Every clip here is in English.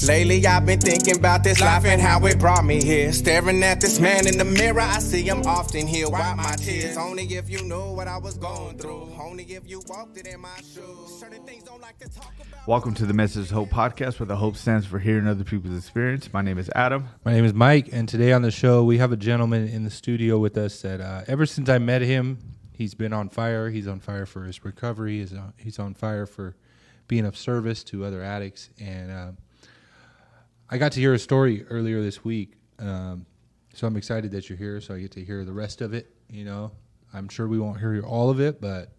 Lately I've been thinking about this life and how it brought me here. Staring at this man in the mirror, I see him often. He'll wipe my tears. Only if you knew what I was going through. Only if you walked it in my shoes. Certain things don't like to talk about. Welcome to the Message of Hope podcast, where the hope stands for hearing other people's experience. My name is Adam. My name is Mike, and today on the show we have a gentleman in the studio with us that ever since I met him, he's been on fire. He's on fire for his recovery. He's on fire for being of service to other addicts. And I got to hear a story earlier this week, so I'm excited that you're here, so I get to hear the rest of it. You know, I'm sure we won't hear all of it, but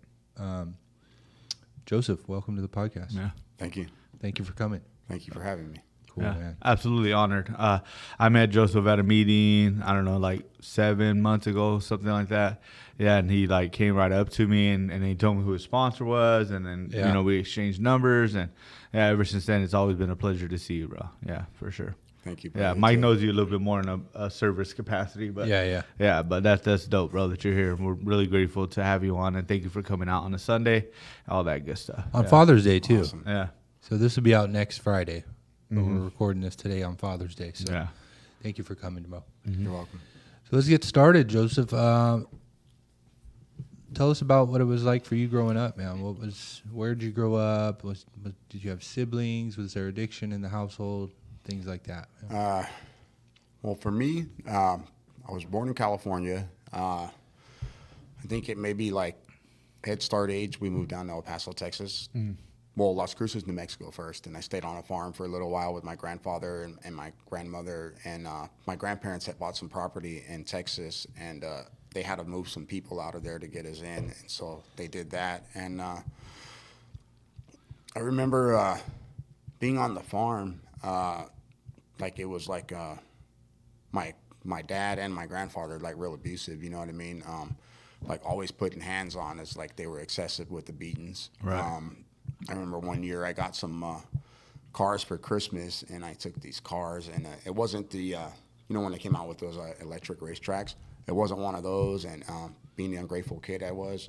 Joseph, welcome to the podcast. Yeah. Thank you. Thank you for coming. Thank you for having me. Cool, Yeah, man. absolutely honored. I met Joseph at a meeting, I don't know, like 7 months ago, something like that. Yeah, and he like came right up to me and he told me who his sponsor was, and then Yeah. you know, we exchanged numbers, and yeah, ever since then it's always been a pleasure to see you, bro. Yeah, for sure. Thank you. Yeah, brother. Mike knows you a little bit more in a service capacity, but Yeah. but that's dope, bro, that you're here. We're really grateful to have you on, and thank you for coming out on a Sunday, all that good stuff. On Yeah. Father's Day, too. Awesome. Yeah, So this will be out next Friday, but we're recording this today on Father's Day. So yeah. thank you for coming, Mo. You're welcome. So let's get started, Joseph. Tell us about what it was like for you growing up, man. Where did you grow up? Did you have siblings? Was there addiction in the household? Things like that. Well, for me, I was born in California. I think it may be like Head Start age. We moved down to El Paso, Texas. Well, Las Cruces, New Mexico first. And I stayed on a farm for a little while with my grandfather and my grandmother. And my grandparents had bought some property in Texas, and they had to move some people out of there to get us in. And so they did that. And I remember being on the farm, like it was like my dad and my grandfather, like real abusive, you know what I mean? Like always putting hands on us, like they were excessive with the beatings. Right. I remember one year I got some cars for Christmas, and I took these cars, and it wasn't the, you know, when they came out with those electric racetracks, it wasn't one of those. And being the ungrateful kid I was,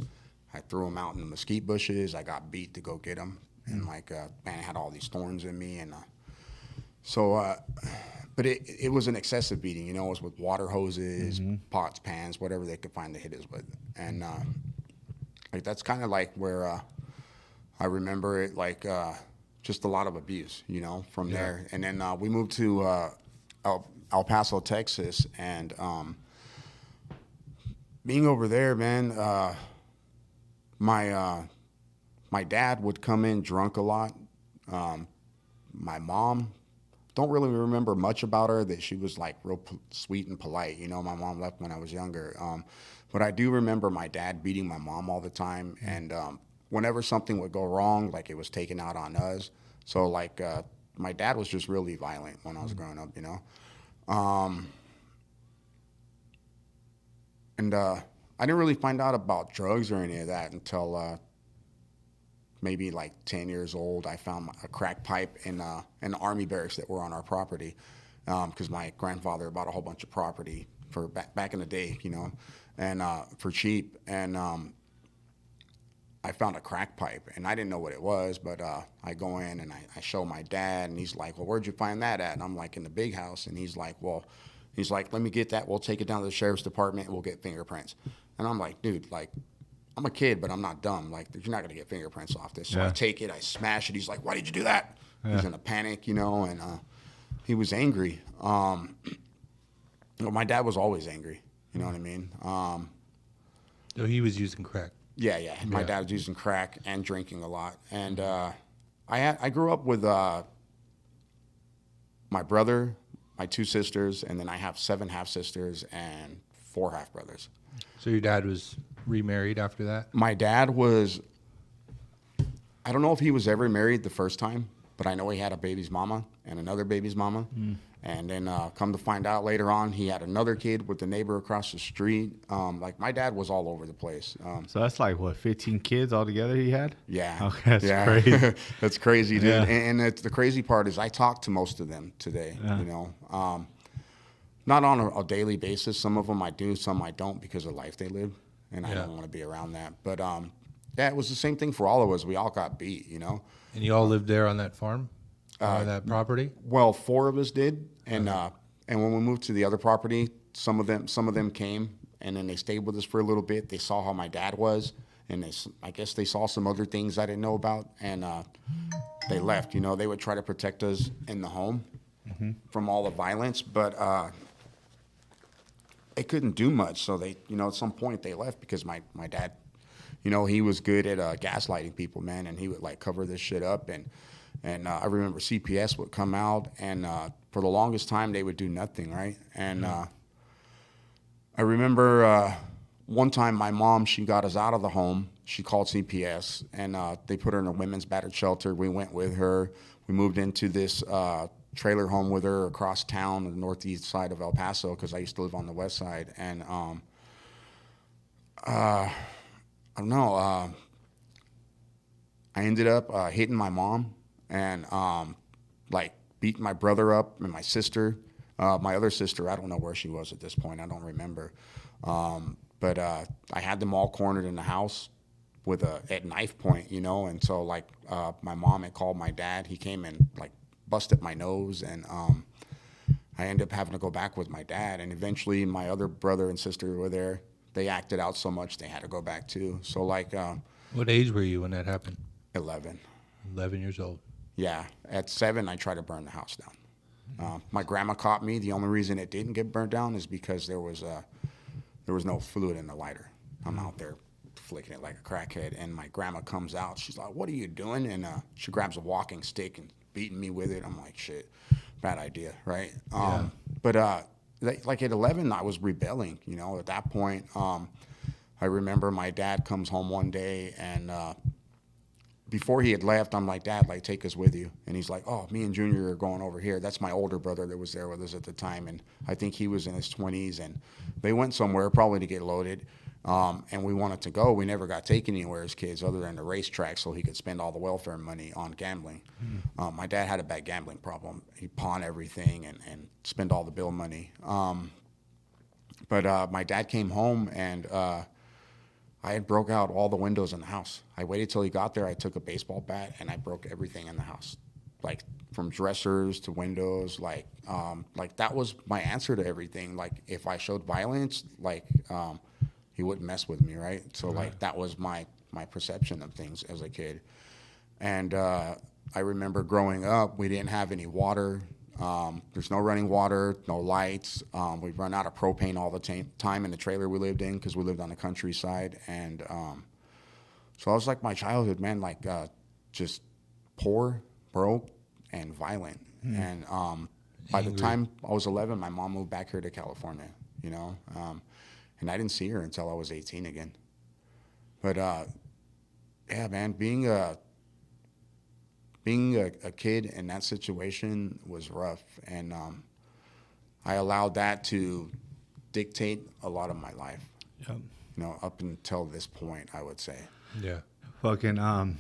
I threw them out in the mesquite bushes. I got beat to go get them, and like, man, I had all these thorns in me, and but it was an excessive beating, you know. It was with water hoses, pots, pans, whatever they could find to hit us with. And like that's kind of like where I remember it, like just a lot of abuse, you know, from there. And then we moved to El Paso, Texas, and being over there, man, my dad would come in drunk a lot. My mom, don't really remember much about her, that she was like real sweet and polite. You know, my mom left when I was younger. But I do remember my dad beating my mom all the time. And whenever something would go wrong, like it was taken out on us. So like my dad was just really violent when I was growing up, you know. And I didn't really find out about drugs or any of that until maybe like 10 years old. I found a crack pipe in the Army barracks that were on our property, because my grandfather bought a whole bunch of property for back in the day, you know, and for cheap. And I found a crack pipe, and I didn't know what it was, but I go in and I show my dad, and he's like, well, where'd you find that at? And I'm like, in the big house. And he's like, let me get that. We'll take it down to the sheriff's department, and we'll get fingerprints. And I'm like, dude, like, I'm a kid, but I'm not dumb. Like, you're not going to get fingerprints off this. So I take it, I smash it. He's like, why did you do that? He's in a panic, you know, and he was angry. Well, my dad was always angry, you know what I mean? So he was using crack. Yeah. My dad was using crack and drinking a lot. And I grew up with my brother, my 2 sisters, and then I have 7 half-sisters and 4 half-brothers. So your dad was remarried after that? My dad was, I don't know if he was ever married the first time, but I know he had a baby's mama and another baby's mama. And then come to find out later on, he had another kid with the neighbor across the street. Like, my dad was all over the place. So that's like, what, 15 kids altogether he had? Yeah. Okay, that's crazy. That's crazy, dude. Yeah. And it's, the crazy part is I talk to most of them today, you know. Not on a daily basis. Some of them I do, some I don't, because of the life they live, and I don't want to be around that. But, yeah, it was the same thing for all of us. We all got beat, you know. And you all lived there on that farm? that property? Well, 4 of us did, and when we moved to the other property, some of them came, and then they stayed with us for a little bit. They saw how my dad was, and I guess they saw some other things I didn't know about, and they left. You know, they would try to protect us in the home from all the violence, but they couldn't do much. So they, you know, at some point they left because my dad, you know, he was good at gaslighting people, man, and he would like cover this shit up. And I remember CPS would come out, and for the longest time they would do nothing, right? And I remember one time my mom, she got us out of the home. She called CPS, and they put her in a women's battered shelter. We went with her. We moved into this trailer home with her across town on the northeast side of El Paso, because I used to live on the west side. And I don't know. I ended up hitting my mom and like beating my brother up and my sister. My other sister, I don't know where she was at this point. I don't remember. But I had them all cornered in the house with at knife point, you know. And so like my mom had called my dad. He came and like busted my nose, and I ended up having to go back with my dad. And eventually my other brother and sister were there. They acted out so much they had to go back too. So like What age were you when that happened? 11. 11 years old. Yeah, at 7 I tried to burn the house down. My grandma caught me. The only reason it didn't get burned down is because there was no fluid in the lighter. I'm out there flicking it like a crackhead, and my grandma comes out. She's like, "What are you doing?" And she grabs a walking stick and beating me with it. I'm like, "Shit, bad idea, right?" But like at 11, I was rebelling. You know, at that point, I remember my dad comes home one day, and before he had left, I'm like, "Dad, like, take us with you." And he's like, "Oh, me and Junior are going over here." That's my older brother that was there with us at the time, and I think he was in his 20s, and they went somewhere probably to get loaded. And we wanted to go. We never got taken anywhere as kids other than the racetrack so he could spend all the welfare money on gambling. My dad had a bad gambling problem. He'd pawn everything and spend all the bill money. But my dad came home, and I had broke out all the windows in the house. I waited till he got there. I took a baseball bat, and I broke everything in the house, like from dressers to windows. Like that was my answer to everything. Like if I showed violence, like he wouldn't mess with me, right? So like that was my perception of things as a kid. And I remember growing up, we didn't have any water. There's no running water, no lights. We run out of propane all the time in the trailer we lived in because we lived on the countryside. And so I was like my childhood, man, like just poor, broke, and violent. And by the time I was 11, my mom moved back here to California, you know. And I didn't see her until I was 18 again. But yeah, man, being a kid in that situation was rough, and I allowed that to dictate a lot of my life. Yep. You know, up until this point, I would say. Yeah. Fucking on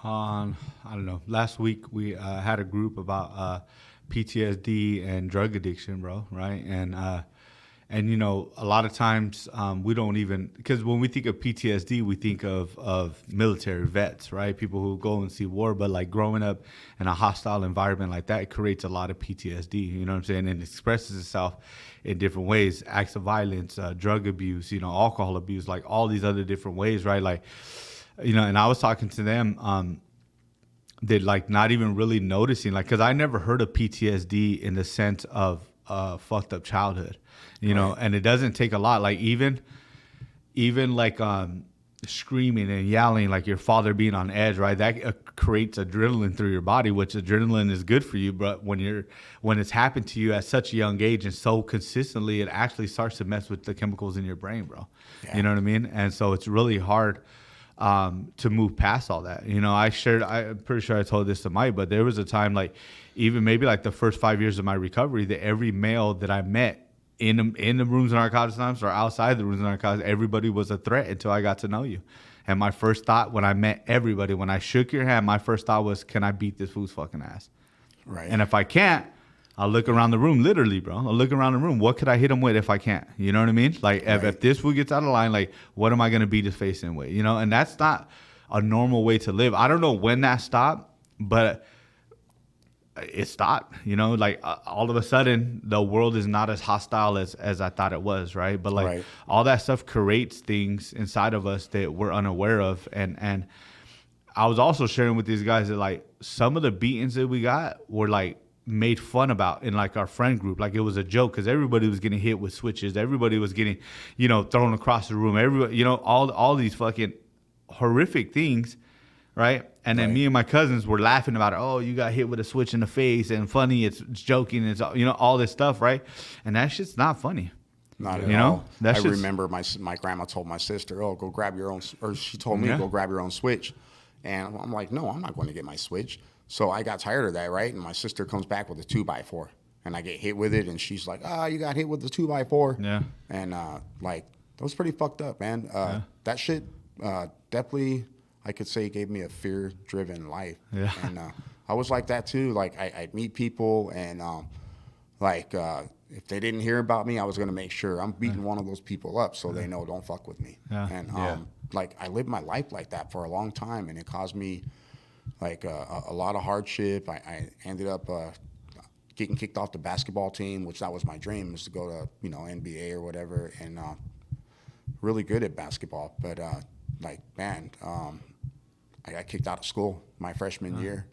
I don't know. Last week we had a group about PTSD and drug addiction, bro. Right, and you know, a lot of times we don't even, because when we think of PTSD, we think of military vets, right? People who go and see war, but like growing up in a hostile environment like that, it creates a lot of PTSD, you know what I'm saying? And it expresses itself in different ways, acts of violence, drug abuse, you know, alcohol abuse, like all these other different ways, right? Like, you know, and I was talking to them, they're like not even really noticing, like, because I never heard of PTSD in the sense of fucked up childhood, you know, and it doesn't take a lot. Like even like screaming and yelling, like your father being on edge, right? That creates adrenaline through your body, which adrenaline is good for you. But when it's happened to you at such a young age and so consistently, it actually starts to mess with the chemicals in your brain, bro. Yeah. You know what I mean? And so it's really hard to move past all that. You know, I'm pretty sure I told this to Mike, but there was a time, like even maybe like the first 5 years of my recovery, that every male that I met in the rooms of Narcotics Anonymous or outside the rooms of Narcotics, everybody was a threat until I got to know you. And my first thought when I met everybody, when I shook your hand, my first thought was, can I beat this fool's fucking ass? Right. And if I can't, I'll look around the room, literally, bro. I'll look around the room. What could I hit him with if I can't? You know what I mean? Like, if this fool gets out of line, like, what am I going to beat his face in with? You know, and that's not a normal way to live. I don't know when that stopped, but it stopped. You know, like all of a sudden, the world is not as hostile as I thought it was, right? But like Right. all that stuff creates things inside of us that we're unaware of, and I was also sharing with these guys that like some of the beatings that we got were like made fun about in like our friend group. Like it was a joke because everybody was getting hit with switches. Everybody was getting, you know, thrown across the room. Everybody, you know, all these fucking horrific things, right? And then Right. me and my cousins were laughing about it. Oh, you got hit with a switch in the face, and funny. It's joking. It's, you know, all this stuff, right? And that shit's not funny. Not at You know, all. that's I just- remember my grandma told my sister, "Oh, go grab your own," or she told me, Yeah. "Go grab your own switch." And I'm like, "No, I'm not going to get my switch." So I got tired of that, right? And my sister comes back with a 2x4, and I get hit with it, and she's like, "Ah, you got hit with the 2x4." Yeah. And like that was pretty fucked up, man. That shit definitely, I could say, gave me a fear-driven life. Yeah. And I was like that too. Like I'd meet people, and if they didn't hear about me, I was gonna make sure I'm beating one of those people up so they know don't fuck with me. Yeah. And Yeah. like I lived my life like that for a long time, and it caused me like a lot of hardship. I ended up getting kicked off the basketball team, which that was my dream, was to go to NBA or whatever, and really good at basketball. But I got kicked out of school my freshman year.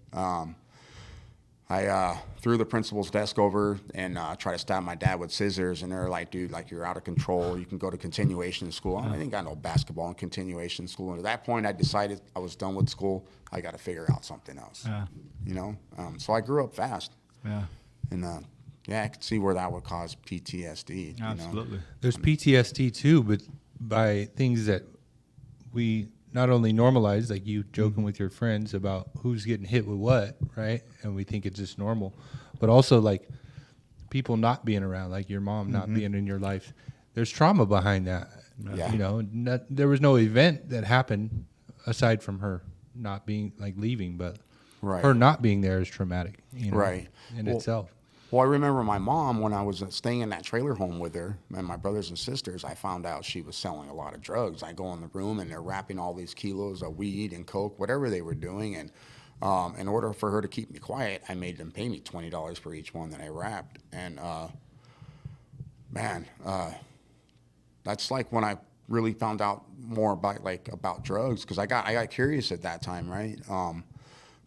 I threw the principal's desk over and tried to stab my dad with scissors, and they're like, "Dude, like you're out of control. You can go to continuation school." I didn't got no basketball in continuation school. And at that point, I decided I was done with school. I got to figure out something else. Yeah. You know, so I grew up fast, Yeah. and I could see where that would cause PTSD. You know? Absolutely. There's PTSD too, but by things that we not only normalize, like you joking with your friends about who's getting hit with what, right? And we think it's just normal, but also like people not being around, like your mom not being in your life. There's trauma behind that. Yeah. You know, there was no event that happened aside from her not being like leaving, but Right. her not being there is traumatic, you know, Right. in Well, itself. Well, I remember my mom, when I was staying in that trailer home with her and my brothers and sisters, I found out she was selling a lot of drugs. I go in the room and they're wrapping all these kilos of weed and coke, whatever they were doing. And in order for her to keep me quiet, I made them pay me $20 for each one that I wrapped. And that's like when I really found out more about drugs, because I got curious at that time, right?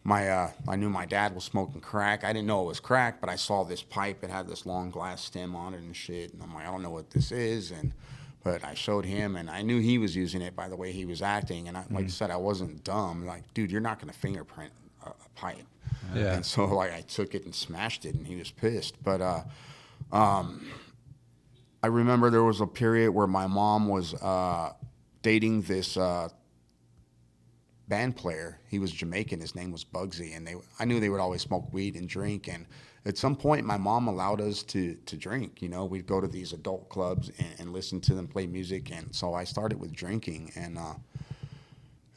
I knew my dad was smoking crack. I didn't know it was crack, but I saw this pipe. It had this long glass stem on it and shit. And I'm like, I don't know what this is. But I showed him, and I knew he was using it by the way he was acting. And like I said, I wasn't dumb. Like, dude, you're not going to fingerprint a pipe. Yeah. And so like I took it and smashed it, and he was pissed. But I remember there was a period where my mom was dating this band player. He was Jamaican. His name was Bugsy, and I knew they would always smoke weed and drink. And at some point, my mom allowed us to drink. You know, we'd go to these adult clubs and listen to them play music. And so I started with drinking, and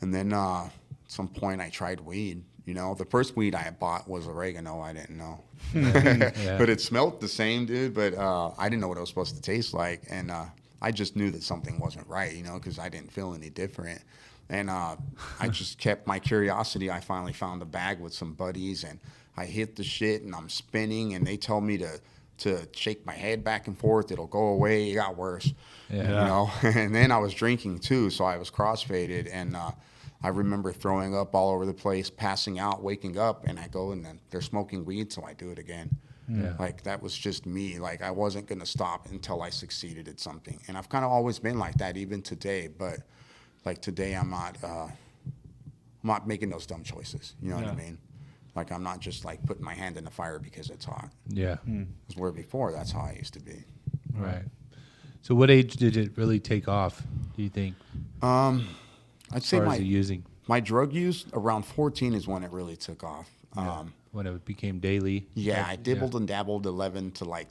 then at some point I tried weed. You know, the first weed I bought was oregano. I didn't know, Yeah. but it smelled the same, dude. But I didn't know what it was supposed to taste like, and I just knew that something wasn't right. You know, because I didn't feel any different. And I just kept my curiosity. I finally found a bag with some buddies, and I hit the shit, and I'm spinning, and they told me to shake my head back and forth. It'll go away. It got worse, Yeah. you know. And then I was drinking too, so I was crossfaded, and I remember throwing up all over the place, passing out, waking up, and I go, and then they're smoking weed, so I do it again. Yeah. Like that was just me. Like I wasn't gonna stop until I succeeded at something, and I've kind of always been like that, even today, but. Like today, I'm not making those dumb choices. You know what I mean? Like I'm not just like putting my hand in the fire because it's hot. Yeah. Because where before, that's how I used to be. Right. So what age did it really take off, do you think, I'd as say far as the using? my drug use around 14 is when it really took off. When it became daily? Yeah, I dibbled and dabbled 11 to like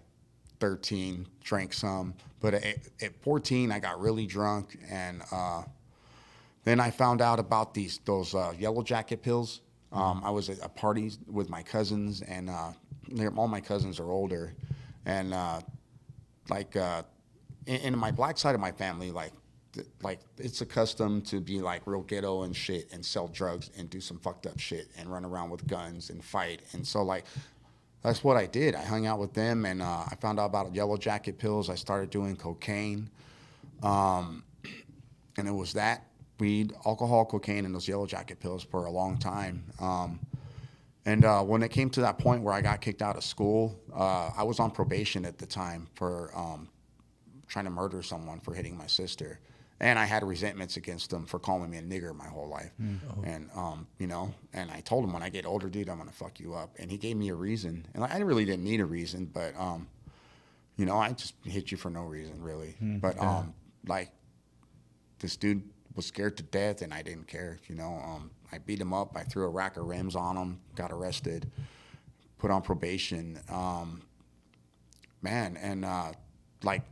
13, drank some. But at 14, I got really drunk, and then I found out about those Yellow Jacket pills. I was at a party with my cousins, and all my cousins are older, and in my black side of my family, like it's accustomed to be like real ghetto and shit, and sell drugs and do some fucked up shit and run around with guns and fight. And so like that's what I did. I hung out with them, and I found out about Yellow Jacket pills. I started doing cocaine, and it was that weed, alcohol, cocaine, and those Yellow Jacket pills for a long time. And when it came to that point where I got kicked out of school, I was on probation at the time for trying to murder someone for hitting my sister. And I had resentments against them for calling me a nigger my whole life. And, you know, and I told him, when I get older, dude, I'm going to fuck you up. And he gave me a reason. And I really didn't need a reason, but, you know, I just hit you for no reason, really. But, like, this dude was scared to death, and I didn't care, you know. I beat him up. I threw a rack of rims on him, got arrested, put on probation. Man, and, like,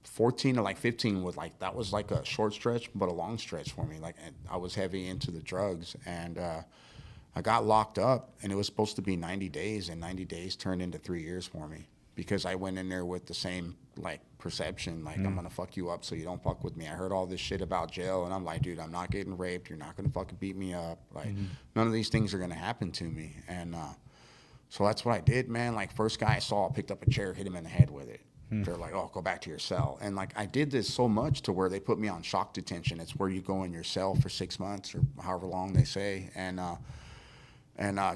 14 to like 15 was like, that was like a short stretch, but a long stretch for me. Like, I was heavy into the drugs, and I got locked up, and it was supposed to be 90 days, and 90 days turned into 3 years for me because I went in there with the same like perception, like I'm gonna fuck you up so you don't fuck with me. I heard all this shit about jail, and I'm like, dude, I'm not getting raped. You're not gonna fucking beat me up. Like, none of these things are gonna happen to me. And so that's what I did, man. Like, first guy I saw, picked up a chair, hit him in the head with it. They're like, oh, go back to your cell. And like, I did this so much to where they put me on shock detention. It's where you go in your cell for 6 months or however long they say. And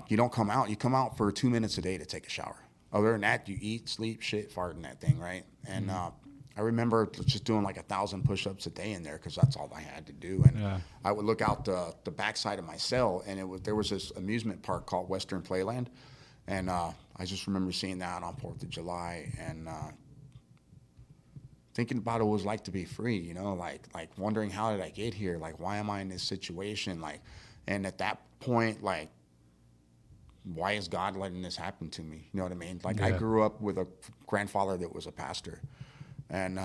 you don't come out. You come out for 2 minutes a day to take a shower. Other than that, you eat, sleep, shit, fart in that thing, right? And I remember just doing like 1,000 push-ups a day in there because that's all I had to do. And I would look out the backside of my cell, and there was this amusement park called Western Playland. And I just remember seeing that on 4th of July, and thinking about what it was like to be free, you know, like wondering, how did I get here? Like, why am I in this situation? Like, and at that point, like, why is God letting this happen to me? You know what I mean? Like, I grew up with a grandfather that was a pastor, and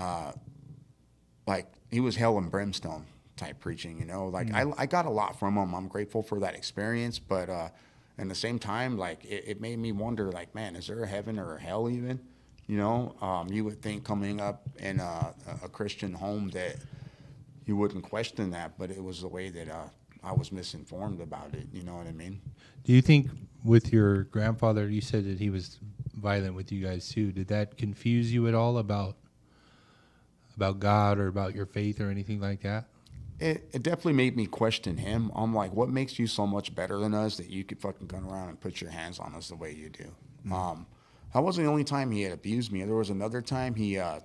like, he was hell and brimstone type preaching, you know, like I got a lot from him. I'm grateful for that experience, but at the same time, like, it made me wonder, like, man, is there a heaven or a hell even? You know, you would think coming up in a Christian home that you wouldn't question that, but it was the way that I was misinformed about it. You know what I mean? Do you think with your grandfather, you said that he was violent with you guys too, did that confuse you at all about God or about your faith or anything like that? It definitely made me question him. I'm like, what makes you so much better than us that you could fucking come around and put your hands on us the way you do? That wasn't the only time he had abused me. There was another time we had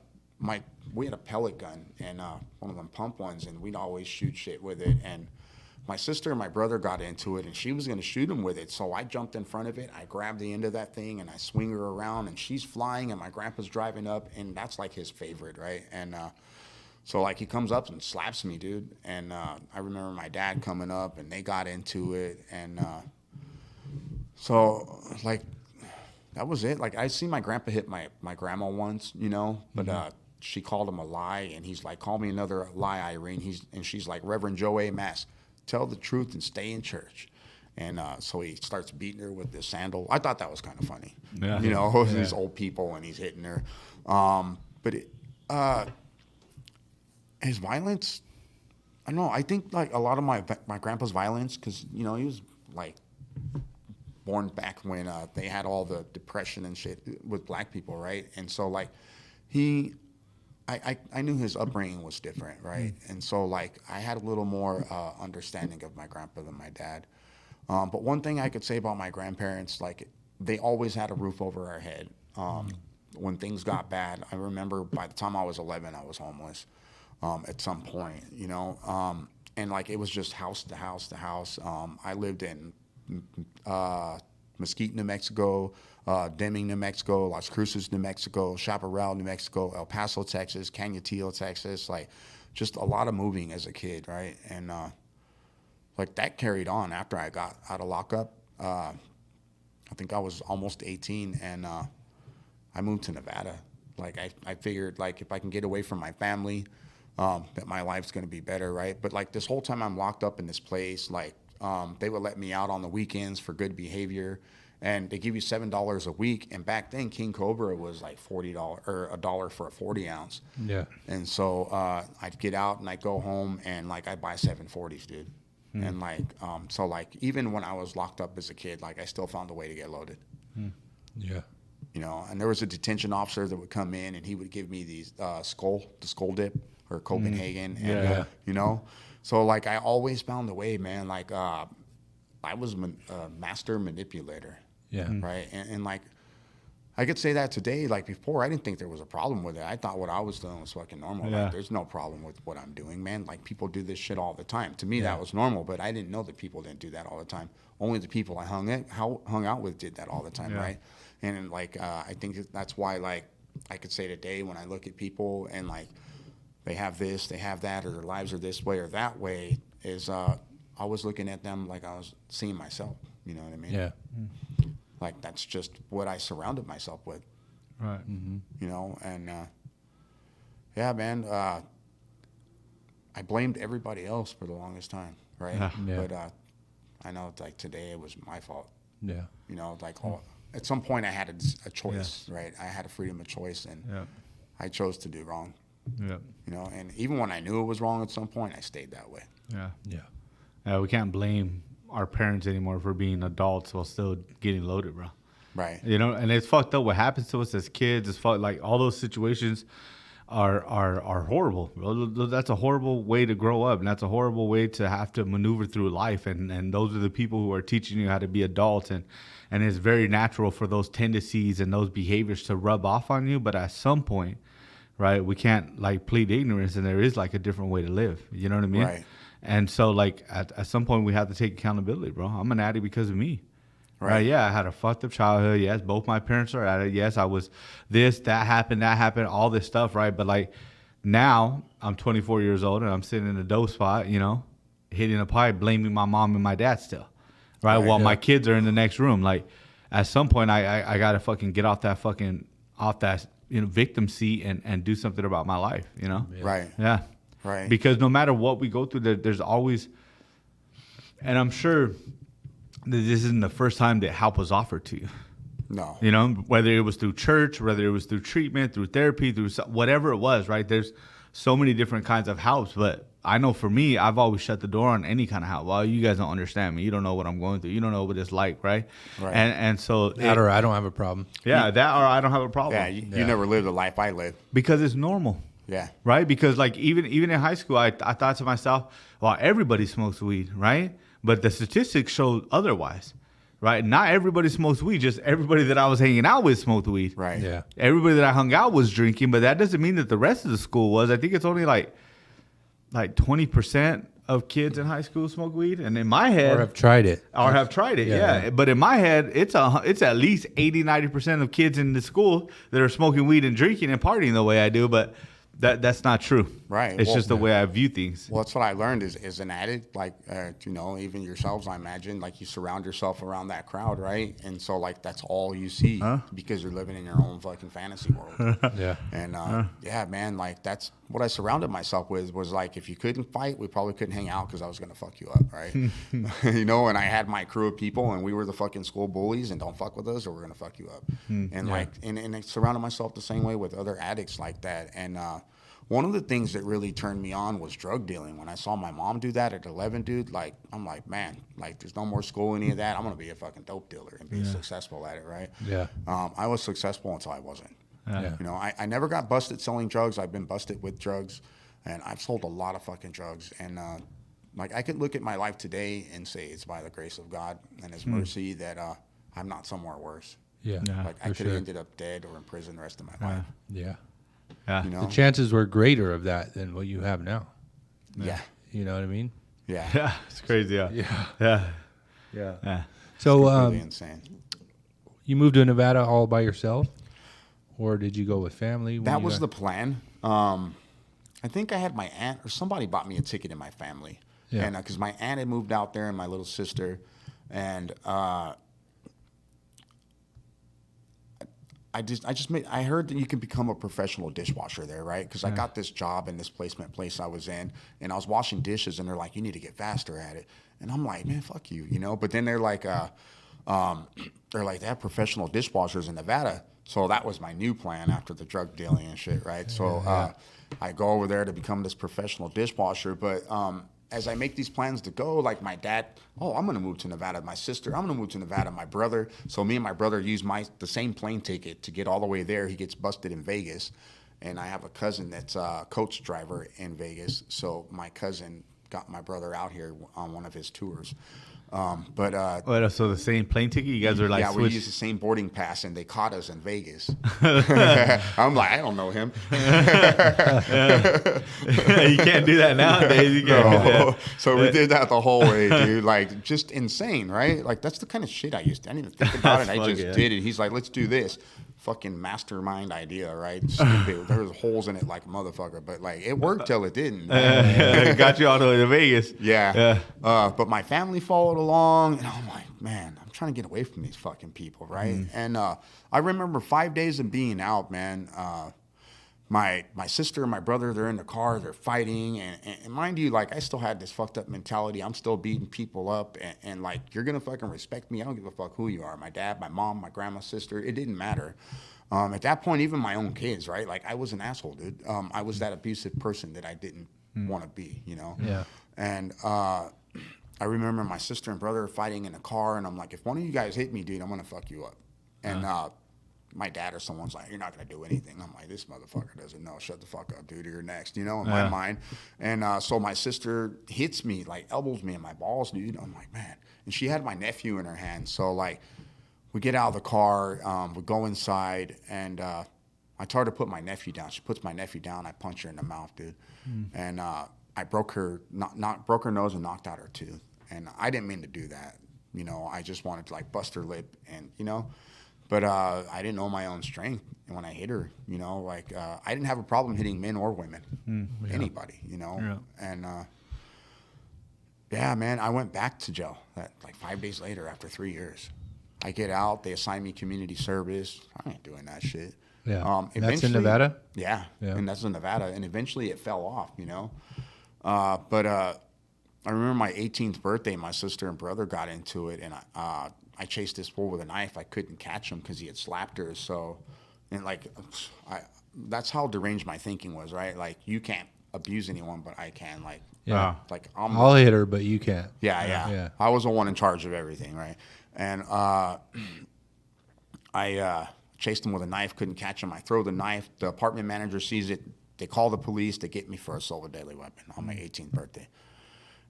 a pellet gun, and one of them pump ones, and we'd always shoot shit with it. And my sister and my brother got into it, and she was going to shoot him with it. So I jumped in front of it. I grabbed the end of that thing, and I swing her around, and she's flying, and my grandpa's driving up, and that's like his favorite, right? And so like, he comes up and slaps me, dude. And I remember my dad coming up, and they got into it, and so like, that was it. Like, I seen my grandpa hit my grandma once, you know, but she called him a lie, and he's like, call me another lie, Irene. And she's like, Reverend Joe A. Mask, tell the truth and stay in church. And so he starts beating her with this sandal. I thought that was kind of funny, you know, these old people, and he's hitting her. But his violence, I don't know. I think like a lot of my grandpa's violence, because, you know, he was like born back when they had all the depression and shit with black people, right? And so like, I knew his upbringing was different, right? And so like, I had a little more understanding of my grandpa than my dad. But one thing I could say about my grandparents, like, they always had a roof over our head. When things got bad, I remember by the time I was 11, I was homeless at some point, you know? And like, it was just house to house to house. I lived in Mesquite, New Mexico, Deming, New Mexico, Las Cruces, New Mexico, Chaparral, New Mexico, El Paso, Texas, Canutillo, Texas, like, just a lot of moving as a kid, right? And like, that carried on after I got out of lockup. I think I was almost 18, and I moved to Nevada. Like, I figured, like, if I can get away from my family, that my life's gonna be better, right? But like, this whole time I'm locked up in this place, like, they would let me out on the weekends for good behavior, and they give you $7 a week. And back then, King Cobra was like $40 or $1 for a 40 ounce. Yeah. And so I'd get out and I'd go home, and like, I'd buy 740s, dude. And like, so like, even when I was locked up as a kid, like, I still found a way to get loaded. Yeah. you know. And there was a detention officer that would come in and he would give me these the skull dip or Copenhagen, and Yeah. you know. So like I always found a way, man. Like I was a master manipulator. Yeah. Right. And like, I could say that today. Like before, I didn't think there was a problem with it. I thought what I was doing was fucking normal. Yeah. Like, there's no problem with what I'm doing, man. Like people do this shit all the time. To me, that was normal, but I didn't know that people didn't do that all the time. Only the people I hung out with did that all the time, Yeah. right? And like, I think that's why, like, I could say today when I look at people and like they have this, they have that, or their lives are this way or that way, is I was looking at them like I was seeing myself. You know what I mean? Yeah. Like that's just what I surrounded myself with, Right. you know. And yeah, man, I blamed everybody else for the longest time, right? Yeah. But I know like today it was my fault, Yeah. you know. Like at some point I had a choice, right? I had a freedom of choice, and Yeah. I chose to do wrong, Yeah. you know. And even when I knew it was wrong at some point, I stayed that way. Yeah. Yeah. We can't blame our parents anymore for being adults while still getting loaded, bro. Right. You know, and it's fucked up what happens to us as kids. It's fucked, like all those situations are horrible, bro. That's a horrible way to grow up, and that's a horrible way to have to maneuver through life. And those are the people who are teaching you how to be adults, and it's very natural for those tendencies and those behaviors to rub off on you. But at some point, right, we can't like plead ignorance, and there is like a different way to live. You know what I mean? Right. And so, like, at some point, we have to take accountability, bro. I'm an addict because of me. Right. Yeah, I had a fucked up childhood. Yes, both my parents are addicts. Yes, I was this, that happened, all this stuff, right? But, like, now I'm 24 years old, and I'm sitting in a dope spot, you know, hitting a pipe, blaming my mom and my dad still, right? While my kids are in the next room. Like, at some point, I got to fucking get off that victim seat and do something about my life, you know? Right. Yeah. Right. Because no matter what we go through, there's always, and I'm sure that this isn't the first time that help was offered to you. No. You know, whether it was through church, whether it was through treatment, through therapy, through whatever it was, right? There's so many different kinds of helps. But I know for me, I've always shut the door on any kind of help. Well, you guys don't understand me. You don't know what I'm going through. You don't know what it's like, right? Right. And so, That or I don't have a problem. yeah, that or I don't have a problem. Yeah, you never lived the life I lived. Because it's normal. Yeah. Right? Because like even in high school, I thought to myself, well, everybody smokes weed, right? But the statistics show otherwise, right? Not everybody smokes weed, just everybody that I was hanging out with smoked weed. Right. Yeah. Everybody that I hung out was drinking, but that doesn't mean that the rest of the school was. I think it's only like 20% of kids in high school smoke weed. And in my head, Or have tried it. have tried it, yeah. But in my head, it's at least 80-90% of kids in the school that are smoking weed and drinking and partying the way I do. But that's not true. Right. It's Well, just the way I view things. Well, that's what I learned is an addict, like, you know, even yourselves, I imagine, like you surround yourself around that crowd, right? And so, like, that's all you see because you're living in your own fucking fantasy world. Yeah. And, yeah, man, like, that's what I surrounded myself with was, like, if you couldn't fight, we probably couldn't hang out because I was going to fuck you up, right? You know, and I had my crew of people, and we were the fucking school bullies, and don't fuck with us or we're going to fuck you up. And, like, and I surrounded myself the same way with other addicts like that. And, one of the things that really turned me on was drug dealing. When I saw my mom do that at 11, dude, like, I'm like, man, like, there's no more school, any of that. I'm going to be a fucking dope dealer and be successful at it, right? Yeah. I was successful until I wasn't. Yeah. You know, I never got busted selling drugs. I've been busted with drugs, and I've sold a lot of fucking drugs. And, like, I could look at my life today and say it's by the grace of God and His mercy that I'm not somewhere worse. Yeah. Like, I could have ended up dead or in prison the rest of my life. Yeah. Yeah. You know? The chances were greater of that than what you have now. Yeah. You know what I mean? Yeah. Yeah, it's crazy. Yeah. Yeah. Yeah. Yeah. Yeah. So Completely insane. you moved to Nevada all by yourself? Or did you go with family? That was the plan. I think I had my aunt or somebody bought me a ticket in my family. Yeah. And because my aunt had moved out there and my little sister. And I heard that you can become a professional dishwasher there, right? Because I got this job in this placement place I was in, and I was washing dishes, and they're like, you need to get faster at it. And I'm like, man, fuck you, you know? But then they're like, they have professional dishwashers in Nevada. So that was my new plan after the drug dealing and shit, right? So I go over there to become this professional dishwasher. But as I make these plans to go, like my dad, I'm gonna move to Nevada. My sister, I'm gonna move to Nevada. My brother, so me and my brother use the same plane ticket to get all the way there. He gets busted in Vegas, and I have a cousin that's a coach driver in Vegas. So my cousin got my brother out here on one of his tours. So the same plane ticket, you guys are like, yeah, we switched? used the same boarding pass, and they caught us in Vegas. I'm like, I don't know him. You can't do that nowadays. You can't do that. So we did that the whole way, dude. Like, just insane, right? Like, that's the kind of shit I used to. I didn't even think about it. I just did it. He's like, let's do this. Fucking mastermind idea, right? Stupid. There was holes in it like a motherfucker, but like it worked till it didn't. Got you all the way to Vegas. Yeah. But my family followed along, and I'm like, man, I'm trying to get away from these fucking people, right? And I remember 5 days of being out, man. My sister and my brother, they're in the car, they're fighting, and mind you, like I still had this fucked up mentality. I'm still beating people up, and like you're gonna fucking respect me. I don't give a fuck who you are. My dad, my mom, my grandma, sister. It didn't matter. At that point, even my own kids, right? Like I was an asshole, dude. I was that abusive person that I didn't want to be, you know. Yeah. And I remember my sister and brother fighting in the car, and I'm like, if one of you guys hit me, dude, I'm gonna fuck you up. And my dad or someone's like, you're not going to do anything. I'm like, this motherfucker doesn't know. Shut the fuck up, dude. You're next, you know, in my mind. And so my sister hits me, like elbows me in my balls, dude. I'm like, man. And she had my nephew in her hand. So, like, we get out of the car, we go inside, and I tell her to put my nephew down. She puts my nephew down. I punch her in the mouth, dude. And I broke her nose and knocked out her tooth. And I didn't mean to do that. You know, I just wanted to, like, bust her lip and, you know. But I didn't know my own strength when I hit her, you know, like I didn't have a problem hitting men or women, anybody, you know. Yeah. And yeah, man, I went back to jail like 5 days later after 3 years. I get out, they assign me community service. I ain't doing that shit. Yeah. That's in Nevada? Yeah, and that's in Nevada. And eventually it fell off, you know. But I remember my 18th birthday, my sister and brother got into it, and I chased this fool with a knife. I couldn't catch him because he had slapped her. So, and like, that's how deranged my thinking was, right? Like, you can't abuse anyone, but I can. Like, like I'll hit her, but you can't. Yeah. I was the one in charge of everything, right? And I chased him with a knife, couldn't catch him. I throw the knife. The apartment manager sees it. They call the police. They get me for assault with a deadly weapon on my 18th birthday.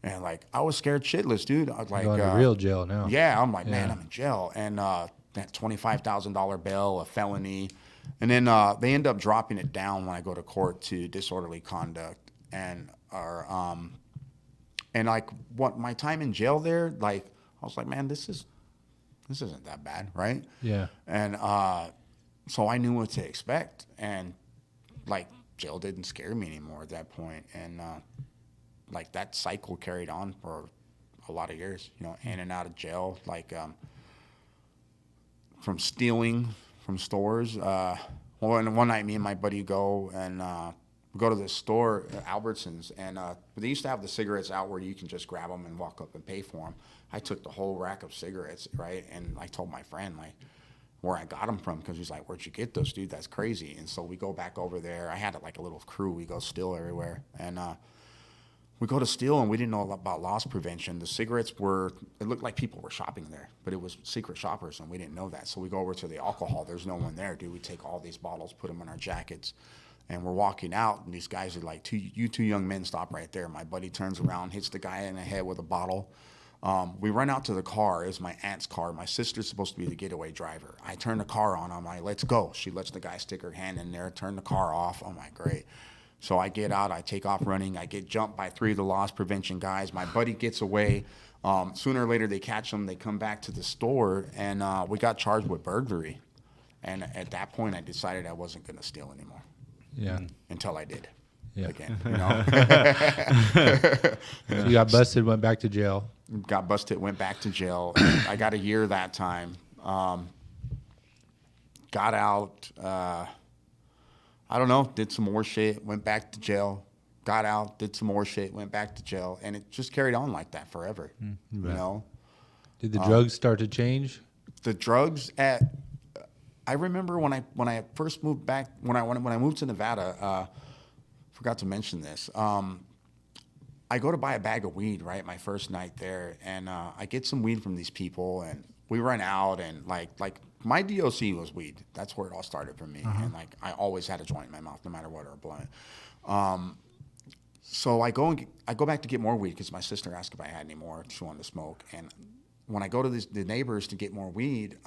And, like, I was scared shitless, dude. I was like, going to real jail now. Yeah, I'm like, man, I'm in jail. And that $25,000 bail, a felony. And then they end up dropping it down when I go to court to disorderly conduct. And, like, what my time in jail there, like, I was like, man, this isn't that bad, right? Yeah. And so I knew what to expect. And, like, jail didn't scare me anymore at that point. And, like, that cycle carried on for a lot of years, you know, in and out of jail, like from stealing from stores. One night, me and my buddy go and we go to this store, Albertsons, and they used to have the cigarettes out where you can just grab them and walk up and pay for them. I took the whole rack of cigarettes, right, and I told my friend, like, where I got them from, because he's like, where'd you get those, dude? That's crazy. And so we go back over there. I had like a little crew. We go steal everywhere. And we go to steal, and we didn't know about loss prevention. The cigarettes it looked like people were shopping there, but it was secret shoppers, and we didn't know that. So we go over to the alcohol. There's no one there, dude. We take all these bottles, put them in our jackets, and we're walking out, and these guys are like, you two young men, stop right there. My buddy turns around, hits the guy in the head with a bottle. We run out to the car. It was my aunt's car. My sister's supposed to be the getaway driver. I turn the car on. I'm like, let's go. She lets the guy stick her hand in there, turn the car off. I'm like, great. So I get out, I take off running, I get jumped by 3 of the loss prevention guys. My buddy gets away. Sooner or later, they catch him. They come back to the store, and we got charged with burglary. And at that point, I decided I wasn't going to steal anymore. Yeah. Until I did. Yeah. Again, you know. So you got busted, went back to jail. Got busted, went back to jail. I got a year that time. Got out. I don't know, did some more shit, went back to jail, got out, did some more shit, went back to jail, and it just carried on like that forever, you know? Did the drugs start to change? The drugs I remember when I first moved back, when I moved to Nevada, forgot to mention this, I I go to buy a bag of weed, right? My first night there, and I get some weed from these people, and we run out, and like my DOC was weed. That's where it all started for me, and like I always had a joint in my mouth, no matter what, or a blunt. So I go back to get more weed because my sister asked if I had any more. She wanted to smoke, and when I go to the neighbors to get more weed,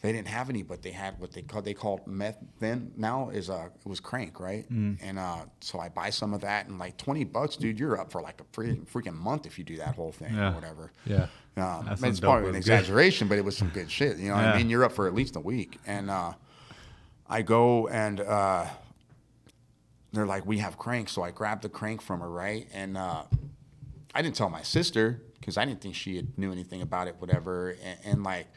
they didn't have any, but they had what they called meth then. Now it was crank, right? And so I buy some of that, and like $20, dude, you're up for like a freaking month if you do that whole thing or whatever. Yeah. It's probably an exaggeration, but it was some good shit. You know what I mean? You're up for at least a week. And I go and they're like, we have crank. So I grabbed the crank from her, right? And I didn't tell my sister because I didn't think she knew anything about it, whatever. And like,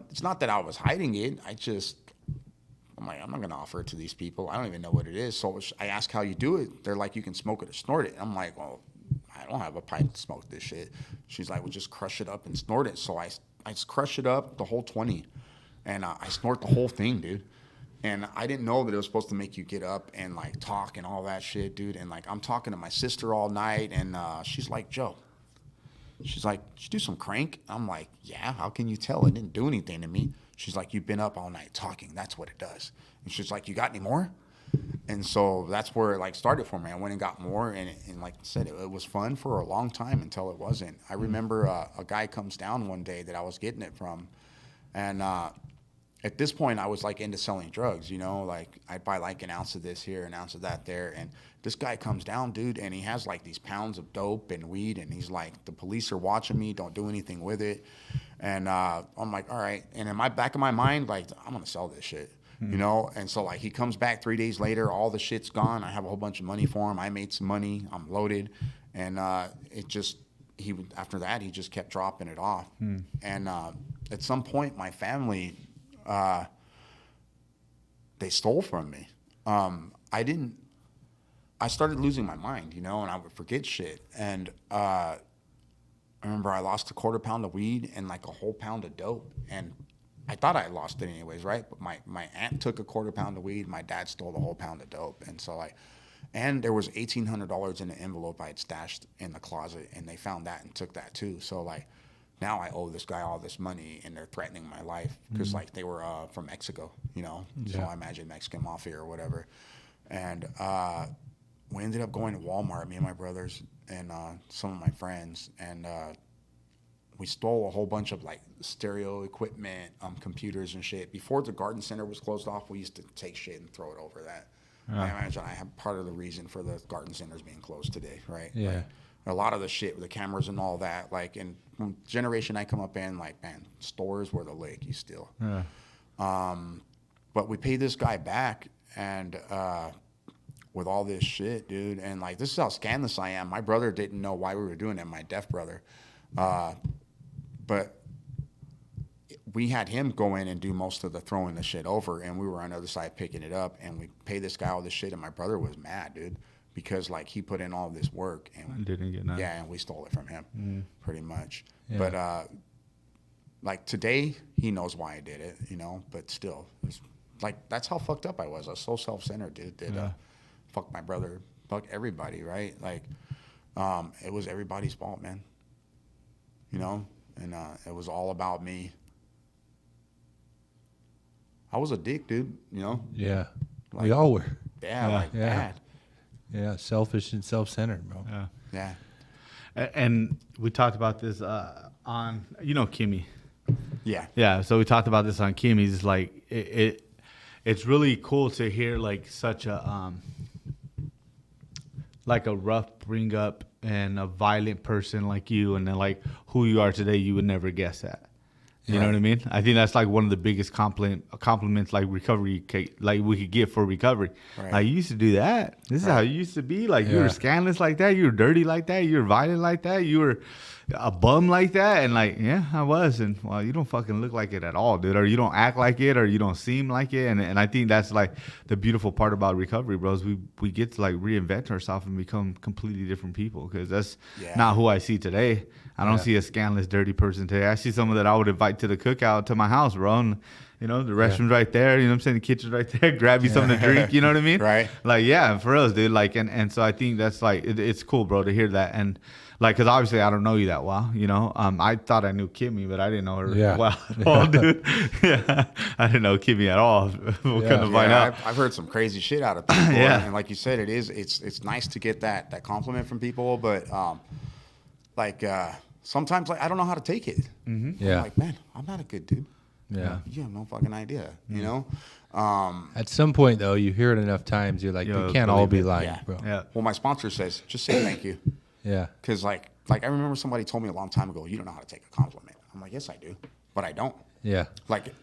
it's not that I was hiding it. I'm like, I'm not going to offer it to these people. I don't even know what it is. So I asked how you do it. They're like, you can smoke it or snort it. I'm like, well, I don't have a pipe to smoke this shit. She's like, well, just crush it up and snort it. So I just crush it up, the whole 20. And I snort the whole thing, dude. And I didn't know that it was supposed to make you get up and like talk and all that shit, dude. And like, I'm talking to my sister all night, and she's like, Joe. She's like, did you do some crank? I'm like, yeah, how can you tell? It didn't do anything to me. She's like, you've been up all night talking. That's what it does. And she's like, you got any more? And so that's where it like started for me. I went and got more, and like I said, it was fun for a long time until it wasn't. I remember a guy comes down one day that I was getting it from, and at this point I was like into selling drugs, you know, like I'd buy like an ounce of this here, an ounce of that there, and this guy comes down, dude, and he has like these pounds of dope and weed, and he's like, the police are watching me, don't do anything with it. And I'm like, all right. And in my back of my mind, like, I'm gonna sell this shit, you know? And so like he comes back 3 days later, all the shit's gone. I have a whole bunch of money for him. I made some money, I'm loaded. And after that, he just kept dropping it off. And at some point, my family, they stole from me. I started losing my mind, you know, and I would forget shit. And I remember I lost a quarter pound of weed and like a whole pound of dope. And I thought I lost it anyways, right? But my aunt took a quarter pound of weed. My dad stole the whole pound of dope. And so and there was $1,800 in an envelope I had stashed in the closet, and they found that and took that too. So like, now I owe this guy all this money, and they're threatening my life because like they were from Mexico, you know. So I imagine Mexican mafia or whatever. And we ended up going to Walmart, me and my brothers and some of my friends, and we stole a whole bunch of like stereo equipment, computers and shit. Before the garden center was closed off, we used to take shit and throw it over that. I imagine I have part of the reason for the garden centers being closed today, right? Yeah. Like, a lot of the shit with the cameras and all that, like, and from the generation I come up in, like, man, stores were the lick, you steal. But we paid this guy back, and with all this shit, dude, and like, this is how scandalous I am. My brother didn't know why we were doing it, my deaf brother. But we had him go in and do most of the throwing the shit over, and we were on the other side picking it up, and we paid this guy all this shit, and my brother was mad, dude. Because like he put in all this work and didn't get none. Yeah, and we stole it from him, pretty much. Yeah. But like today, he knows why I did it, you know. But still, it's like that's how fucked up I was. I was so self-centered, dude. Fuck my brother, fuck everybody, right? Like, it was everybody's fault, man. You know, and it was all about me. I was a dick, dude. You know. Yeah, like, we all were. Yeah, like bad. Yeah, selfish and self-centered, bro. Yeah. And we talked about this on, you know, Kimmy. Yeah. Yeah. So we talked about this on Kimmy's. Like it's really cool to hear like such a like a rough bring up and a violent person like you, and then like who you are today, you would never guess that. You know what I mean? I think that's like one of the biggest compliments like recovery, like we could get for recovery. Right. Like you used to do that. This is how you used to be. Like you were scandalous like that. You were dirty like that. You were violent like that. You were a bum like that. And like, yeah, I was. And well, you don't fucking look like it at all, dude. Or you don't act like it, or you don't seem like it. And I think that's like the beautiful part about recovery, bros. We get to like reinvent ourselves and become completely different people, because that's not who I see today. I don't see a scandalous, dirty person today. I see someone that I would invite to the cookout to my house, bro. And You know, the restroom's right there. You know what I'm saying? The kitchen's right there. Grab you something to drink. You know what I mean? Right. Like, yeah, for us, dude. Like, and so I think that's like, it's cool, bro, to hear that. And like, because obviously I don't know you that well, you know. I thought I knew Kimmy, but I didn't know her well at all, dude. Yeah, I didn't know Kimmy at all. We'll couldn't find out. I've heard some crazy shit out of people. Yeah. And like you said, it's nice to get that compliment from people, but sometimes like I don't know how to take it. Mm-hmm. Yeah. I'm like, man, I'm not a good dude. Yeah. You have no fucking idea, you know? At some point, though, you hear it enough times, you're like, Yo, they can't all be believe it. lying, Yeah. bro. Yeah. Well, my sponsor says, just say thank you. Yeah. Because like I remember somebody told me a long time ago, you don't know how to take a compliment. I'm like, yes, I do, but I don't. Yeah. Like,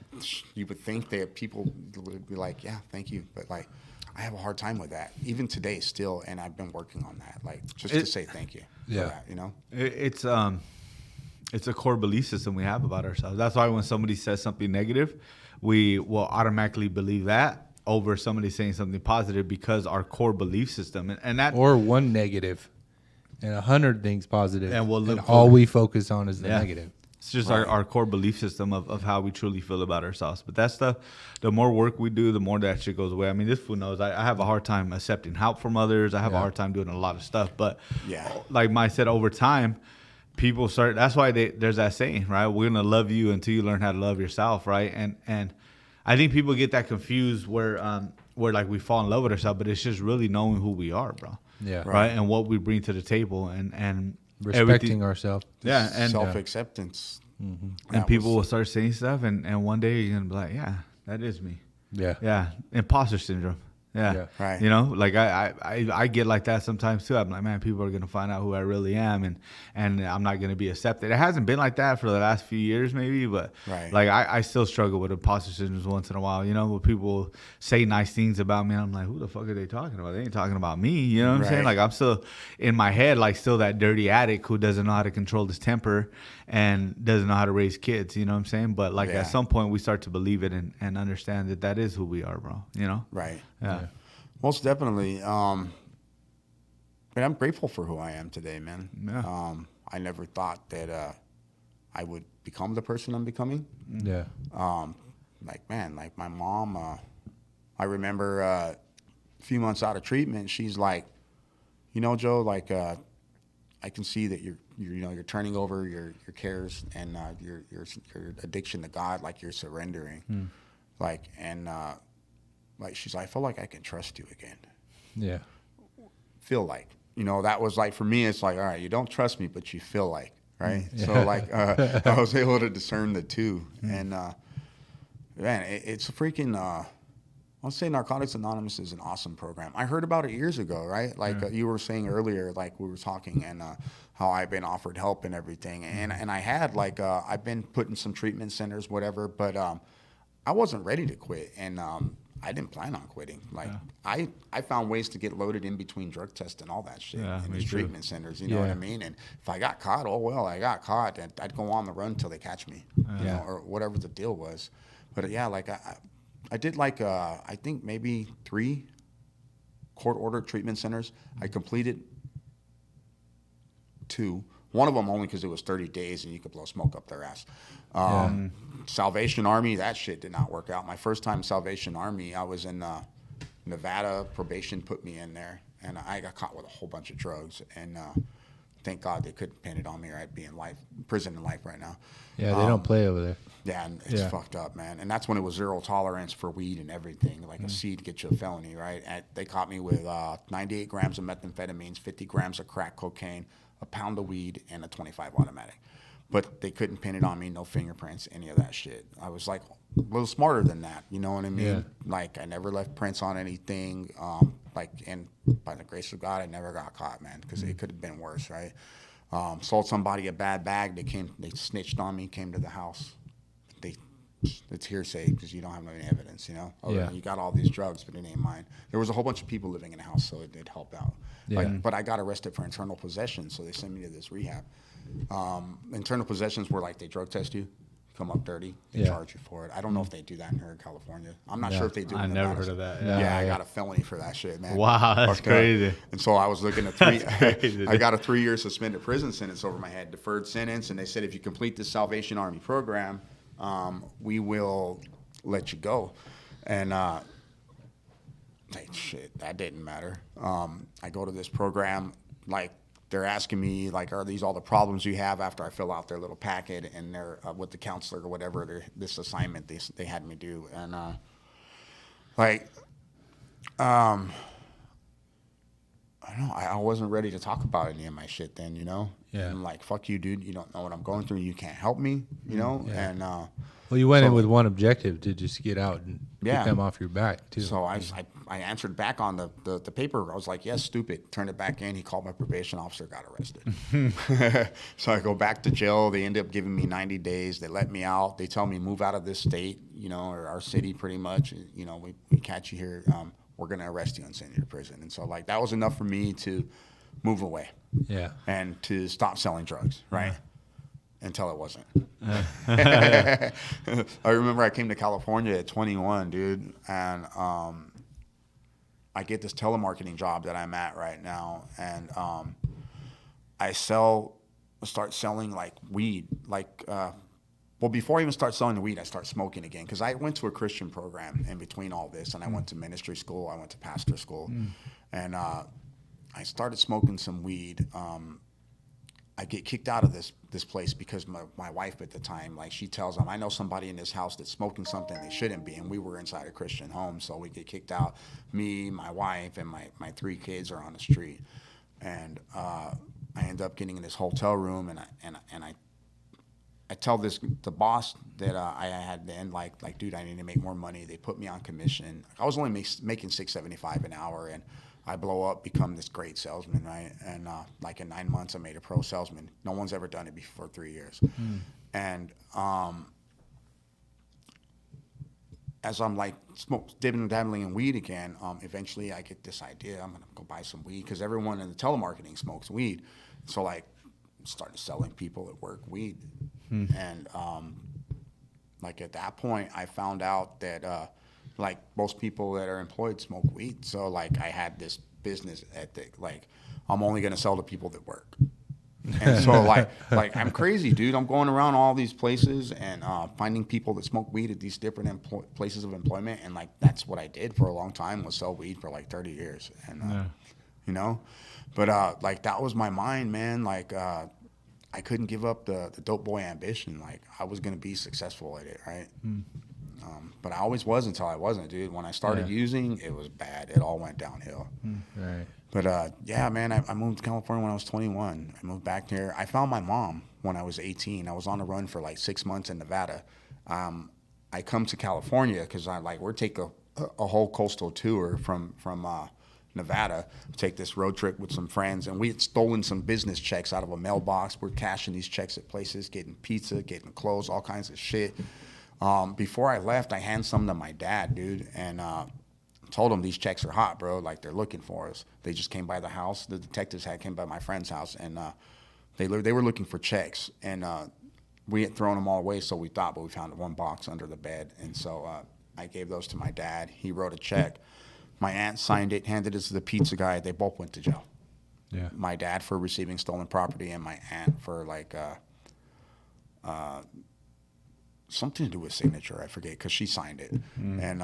you would think that people would be like, yeah, thank you. But like, I have a hard time with that, even today still. And I've been working on that, like just to say thank you. Yeah. For that, you know? It's a core belief system we have about ourselves. That's why when somebody says something negative, we will automatically believe that over somebody saying something positive because our core belief system and that Or one negative and 100 things positive. And we'll look all for- we focus on is the Yeah. negative. It's just our core belief system of how we truly feel about ourselves. But that's the more work we do, the more that shit goes away. I mean, this fool knows I have a hard time accepting help from others. I have a hard time doing a lot of stuff. But Yeah. like Mike said, over time, people start. That's why there's that saying, right? We're gonna love you until you learn how to love yourself, right? And I think people get that confused where like we fall in love with ourselves, but it's just really knowing who we are, bro. Yeah. Right. And what we bring to the table and Respecting everything. ourselves. Yeah, and Self-acceptance. and people will start saying stuff, and one day you're gonna be like, yeah, that is me. Yeah. Yeah, imposter syndrome. Yeah. Yeah. Right. You know, like I get like that sometimes too. I'm like, man, people are gonna find out who I really am, and I'm not gonna be accepted. It hasn't been like that for the last few years, maybe, but Right. like I still struggle with imposter syndrome once in a while. You know, where people say nice things about me, and I'm like, who the fuck are they talking about? They ain't talking about me. You know what I'm saying? Right. Like I'm still in my head, like still that dirty addict who doesn't know how to control his temper and doesn't know how to raise kids. You know what I'm saying? But like Yeah. at some point, we start to believe it and understand that is who we are, bro. You know? Right. Yeah. Most definitely. And I'm grateful for who I am today, man. Yeah. I never thought that I would become the person I'm becoming. Yeah. Like my mom, I remember a few months out of treatment, she's like, you know, Joe, like I can see that you're turning over your cares and your addiction to God, like you're surrendering. Like, and like she's like, I feel like I can trust you again. Yeah. Feel like, you know, that was like, for me, it's like, all right, you don't trust me, but you feel like, right? Yeah. So like, I was able to discern the two. And man, it's a freaking, I'll say Narcotics Anonymous is an awesome program. I heard about it years ago, right? Like you were saying earlier, like we were talking and how I've been offered help and everything. And I had like, I've been put in some treatment centers, whatever, but I wasn't ready to quit. And I didn't plan on quitting. Like I found ways to get loaded in between drug tests and all that shit in me these too. treatment centers. You know what I mean? And if I got caught, oh well, I got caught, and I'd go on the run till they catch me, you know, or whatever the deal was. But yeah, like I did like I think maybe 3 court-ordered treatment centers. I completed 2. One of them only because it was 30 days and you could blow smoke up their ass. Salvation Army, that shit did not work out. My first time Salvation Army, I was in Nevada. Probation put me in there, and I got caught with a whole bunch of drugs. And thank God they couldn't pin it on me, or I'd be in prison in life right now. Yeah, they don't play over there. Yeah, and it's fucked up, man. And that's when it was 0 tolerance for weed and everything. Like a seed gets you a felony, right? And they caught me with 98 grams of methamphetamines, 50 grams of crack cocaine, a pound of weed, and a 25 automatic. But they couldn't pin it on me, no fingerprints, any of that shit. I was like a little smarter than that, you know what I mean? Yeah. Like I never left prints on anything. And by the grace of God, I never got caught, man, because it could have been worse, right? Sold somebody a bad bag. They snitched on me, came to the house. It's hearsay because you don't have any evidence, you know? You got all these drugs, but it ain't mine. There was a whole bunch of people living in the house, so it did help out. Yeah. But I got arrested for internal possession, so they sent me to this rehab. Internal possessions were like they drug test you, come up dirty, they charge you for it. I don't know if they do that in here in California. I'm not sure if they do. I in never Nevada. heard of that. Yeah, I got a felony for that shit, man. Wow, that's Fucked up. crazy. And so I was looking at crazy. I got a 3-year suspended prison sentence over my head, deferred sentence, and they said if you complete the Salvation Army program, we will let you go. And like, shit, that didn't matter. I go to this program, like, they're asking me, like, are these all the problems you have after I fill out their little packet and they're with the counselor or whatever, this assignment they had me do. And, I don't know, I wasn't ready to talk about any of my shit then, you know? Yeah. I'm like, fuck you, dude. You don't know what I'm going through. You can't help me, you know? Yeah. And, Well, you went in So- with one objective to just get out and Yeah. get them off your back, too. So I answered back on the paper. I was like, yes, stupid. Turned it back in. He called my probation officer, got arrested. So I go back to jail. They end up giving me 90 days. They let me out. They tell me move out of this state, you know, or our city pretty much. You know, we catch you here. We're going to arrest you and send you to prison. And so, like, that was enough for me to move away Yeah. and to stop selling drugs, right? Until it wasn't. I remember I came to California at 21, dude, and I get this telemarketing job that I'm at right now, and I start selling like weed, like. Well, before I even start selling the weed, I start smoking again because I went to a Christian program in between all this, and I went to ministry school, I went to pastor school, and I started smoking some weed. I get kicked out of this place because my wife at the time, like, she tells them, I know somebody in this house that's smoking something they shouldn't be, and we were inside a Christian home, so we get kicked out. Me, my wife, and my 3 kids are on the street, and I end up getting in this hotel room, and I tell the boss that I had then, like, dude, I need to make more money. They put me on commission. I was only making $6.75 an hour, and I blow up, become this great salesman, right? And like in 9 months, I made a pro salesman. No one's ever done it before 3 years. And as I'm like dipping and dabbling in weed again, eventually I get this idea. I'm gonna go buy some weed because everyone in the telemarketing smokes weed. So, like, started selling people at work weed. And like, at that point, I found out that like, most people that are employed smoke weed. So, like, I had this business ethic, like, I'm only gonna sell to people that work. And so, like I'm crazy, dude. I'm going around all these places and finding people that smoke weed at these different places of employment, and, like, that's what I did for a long time, was sell weed for like 30 years. And you know, but like, that was my mind, man. Like, I couldn't give up the dope boy ambition. Like, I was gonna be successful at it, right? But I always was until I wasn't, dude. When I started using, it was bad. It all went downhill. Right. But yeah, man, I moved to California when I was 21. I moved back here. I found my mom when I was 18. I was on the run for like 6 months in Nevada. I come to California because we're taking a whole coastal tour from Nevada. Take this road trip with some friends, and we had stolen some business checks out of a mailbox. We're cashing these checks at places, getting pizza, getting clothes, all kinds of shit. Before I left, I handed some to my dad, dude, and told him these checks are hot, bro. Like, they're looking for us. They just came by the house. The detectives came by my friend's house, and they were looking for checks. And we had thrown them all away, so we thought, but we found one box under the bed. And so I gave those to my dad. He wrote a check. My aunt signed it, handed it to the pizza guy. They both went to jail. Yeah. My dad for receiving stolen property, and my aunt for, like, something to do with signature. I forget, because she signed it. And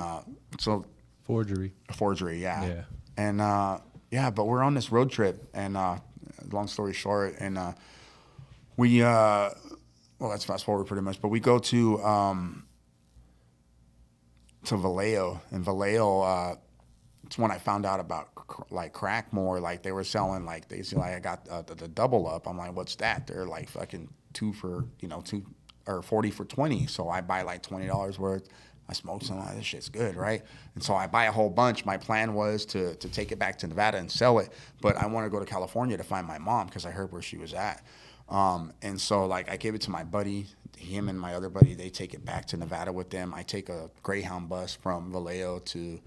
so... Forgery. Forgery, yeah. Yeah. And yeah, but we're on this road trip, and long story short, and we well, let's fast forward pretty much, but we go to Vallejo, and Vallejo, it's when I found out about like crack more. Like, they were selling, like, they say, like, I got the double up. I'm like, what's that? They're like fucking 2 or 40 for 20. So I buy like $20 worth. I smoke some. This shit's good, right? And so I buy a whole bunch. My plan was to take it back to Nevada and sell it, but I want to go to California to find my mom because I heard where she was at. And so, like, I gave it to my buddy. Him and my other buddy, they take it back to Nevada with them. I take a Greyhound bus from Vallejo to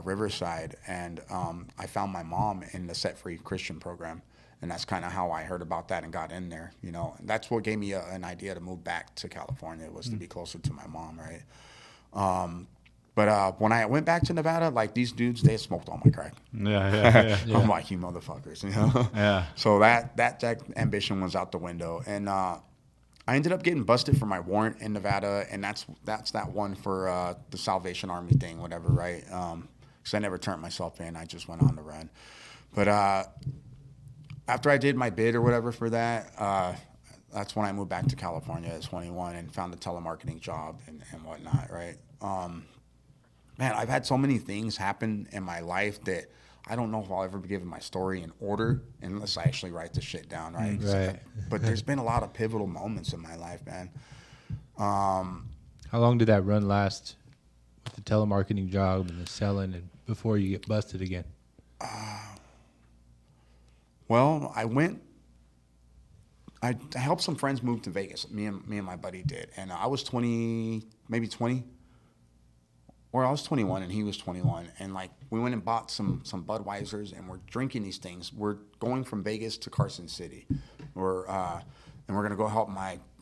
Riverside, and I found my mom in the Set Free Christian program. And that's kind of how I heard about that and got in there, you know. And that's what gave me an idea to move back to California, was to be closer to my mom, right? But when I went back to Nevada, like, these dudes, they smoked all my crack. Yeah. I'm like, you motherfuckers, you know? Yeah. So that ambition was out the window. And I ended up getting busted for my warrant in Nevada, and that's that one for the Salvation Army thing, whatever, right? Because I never turned myself in. I just went on the run. But after I did my bid or whatever for that, that's when I moved back to California at 21 and found a telemarketing job and whatnot, right? Man, I've had so many things happen in my life that I don't know if I'll ever be given my story in order unless I actually write the shit down, right? Right. But there's been a lot of pivotal moments in my life, man. How long did that run last with the telemarketing job and the selling and before you get busted again? Well, I helped some friends move to Vegas. Me and my buddy did. And I was 20, maybe 20. Or I was 21 and he was 21. And like we went and bought some Budweisers and we're drinking these things. We're going from Vegas to Carson City. And we're gonna go help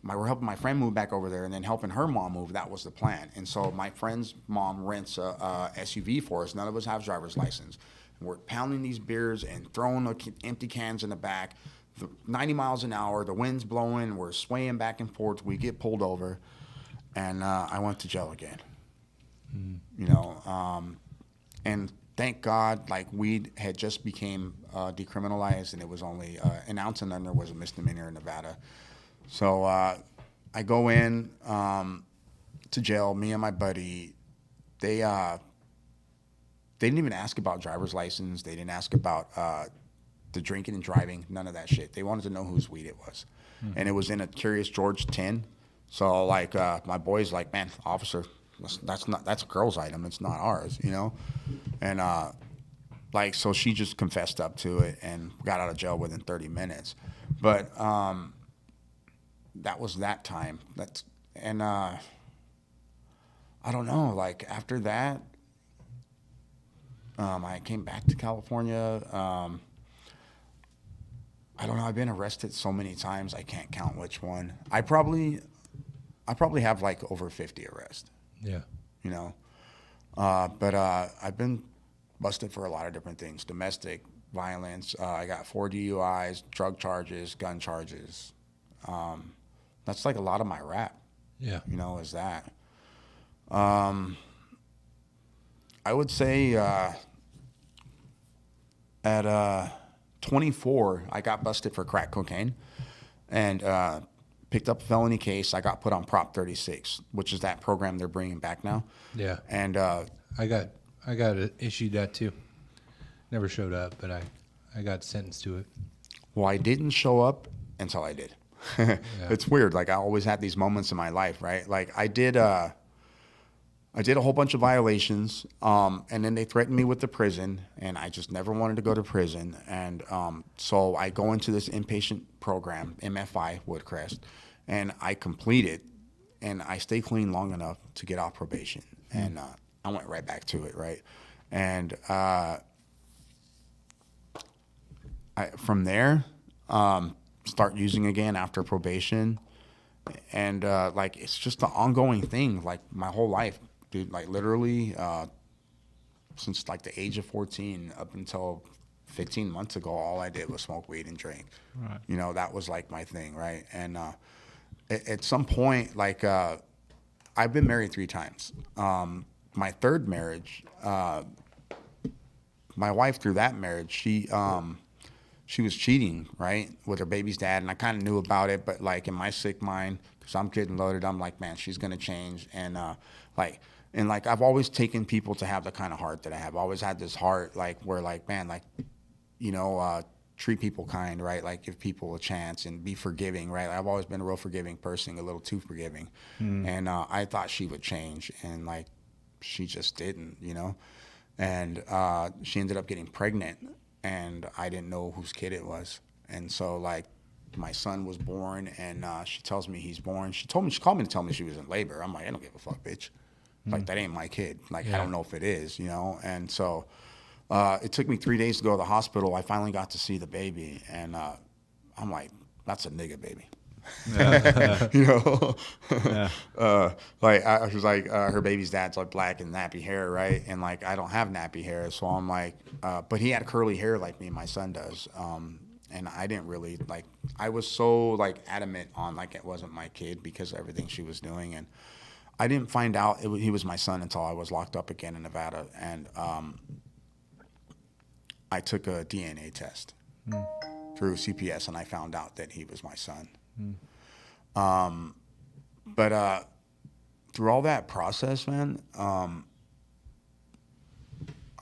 we're helping my friend move back over there and then helping her mom move. That was the plan. And so my friend's mom rents a SUV for us. None of us have driver's license. And we're pounding these beers and throwing empty cans in the back. 90 miles an hour, the wind's blowing, we're swaying back and forth. We get pulled over, and I went to jail again. You know, and thank God, like weed had just became decriminalized, and it was only an ounce and under was a misdemeanor in Nevada. So I go in to jail. Me and my buddy, they didn't even ask about driver's license. They didn't ask about the drinking and driving. None of that shit. They wanted to know whose weed it was, and it was in a Curious George tin. So like my boy's like, man, officer, that's a girl's item. It's not ours, you know? And like, so she just confessed up to it and got out of jail within 30 minutes. But that was that time. I don't know, like after that, I came back to California. I don't know, I've been arrested so many times, I can't count which one. I probably have like over 50 arrests. Yeah. You know, but I've been busted for a lot of different things. Domestic violence. I got 4 DUIs, drug charges, gun charges. That's like a lot of my rap. Yeah. You know, is that. I would say at 24, I got busted for crack cocaine and picked up a felony case. I got put on Prop 36, which is that program they're bringing back now. Yeah. And I got issued that too. Never showed up, but I got sentenced to it. well, I didn't show up until I did. It's weird. Like I always had these moments in my life, right? Like I did a whole bunch of violations, and then they threatened me with the prison, and I just never wanted to go to prison. And so I go into this inpatient program, MFI, Woodcrest, and I complete it, and I stay clean long enough to get off probation. And I went right back to it, right? And from there, start using again after probation. And like it's just an ongoing thing, like my whole life. Dude, like literally since like the age of 14 up until 15 months ago, all I did was smoke weed and drink. Right. You know, that was like my thing, right? And at some point, like I've been married 3 times. My third marriage, my wife through that marriage, she was cheating, right, with her baby's dad, and I kind of knew about it, but like in my sick mind, because I'm getting loaded, I'm like, man, she's gonna change, and like I've always taken people to have the kind of heart that I have. I always had this heart, like where like, man, like, you know, treat people kind, right? Like give people a chance and be forgiving, right? I've always been a real forgiving person, a little too forgiving, and I thought she would change, and like she just didn't, you know, and she ended up getting pregnant. And I didn't know whose kid it was. And so, like, my son was born, and she tells me he's born. She called me to tell me she was in labor. I'm like, I don't give a fuck, bitch. Like, that ain't my kid. Like, I don't know if it is, you know? And so it took me 3 days to go to the hospital. I finally got to see the baby, and I'm like, that's a nigga baby. You know, like I was like, her baby's dad's like black and nappy hair, right? And like I don't have nappy hair, so I'm like, but he had curly hair like me and my son does, and I didn't really like. I was so like adamant on like it wasn't my kid because of everything she was doing, and I didn't find out he was my son until I was locked up again in Nevada, and I took a DNA test through CPS, and I found out that he was my son. But through all that process, man, I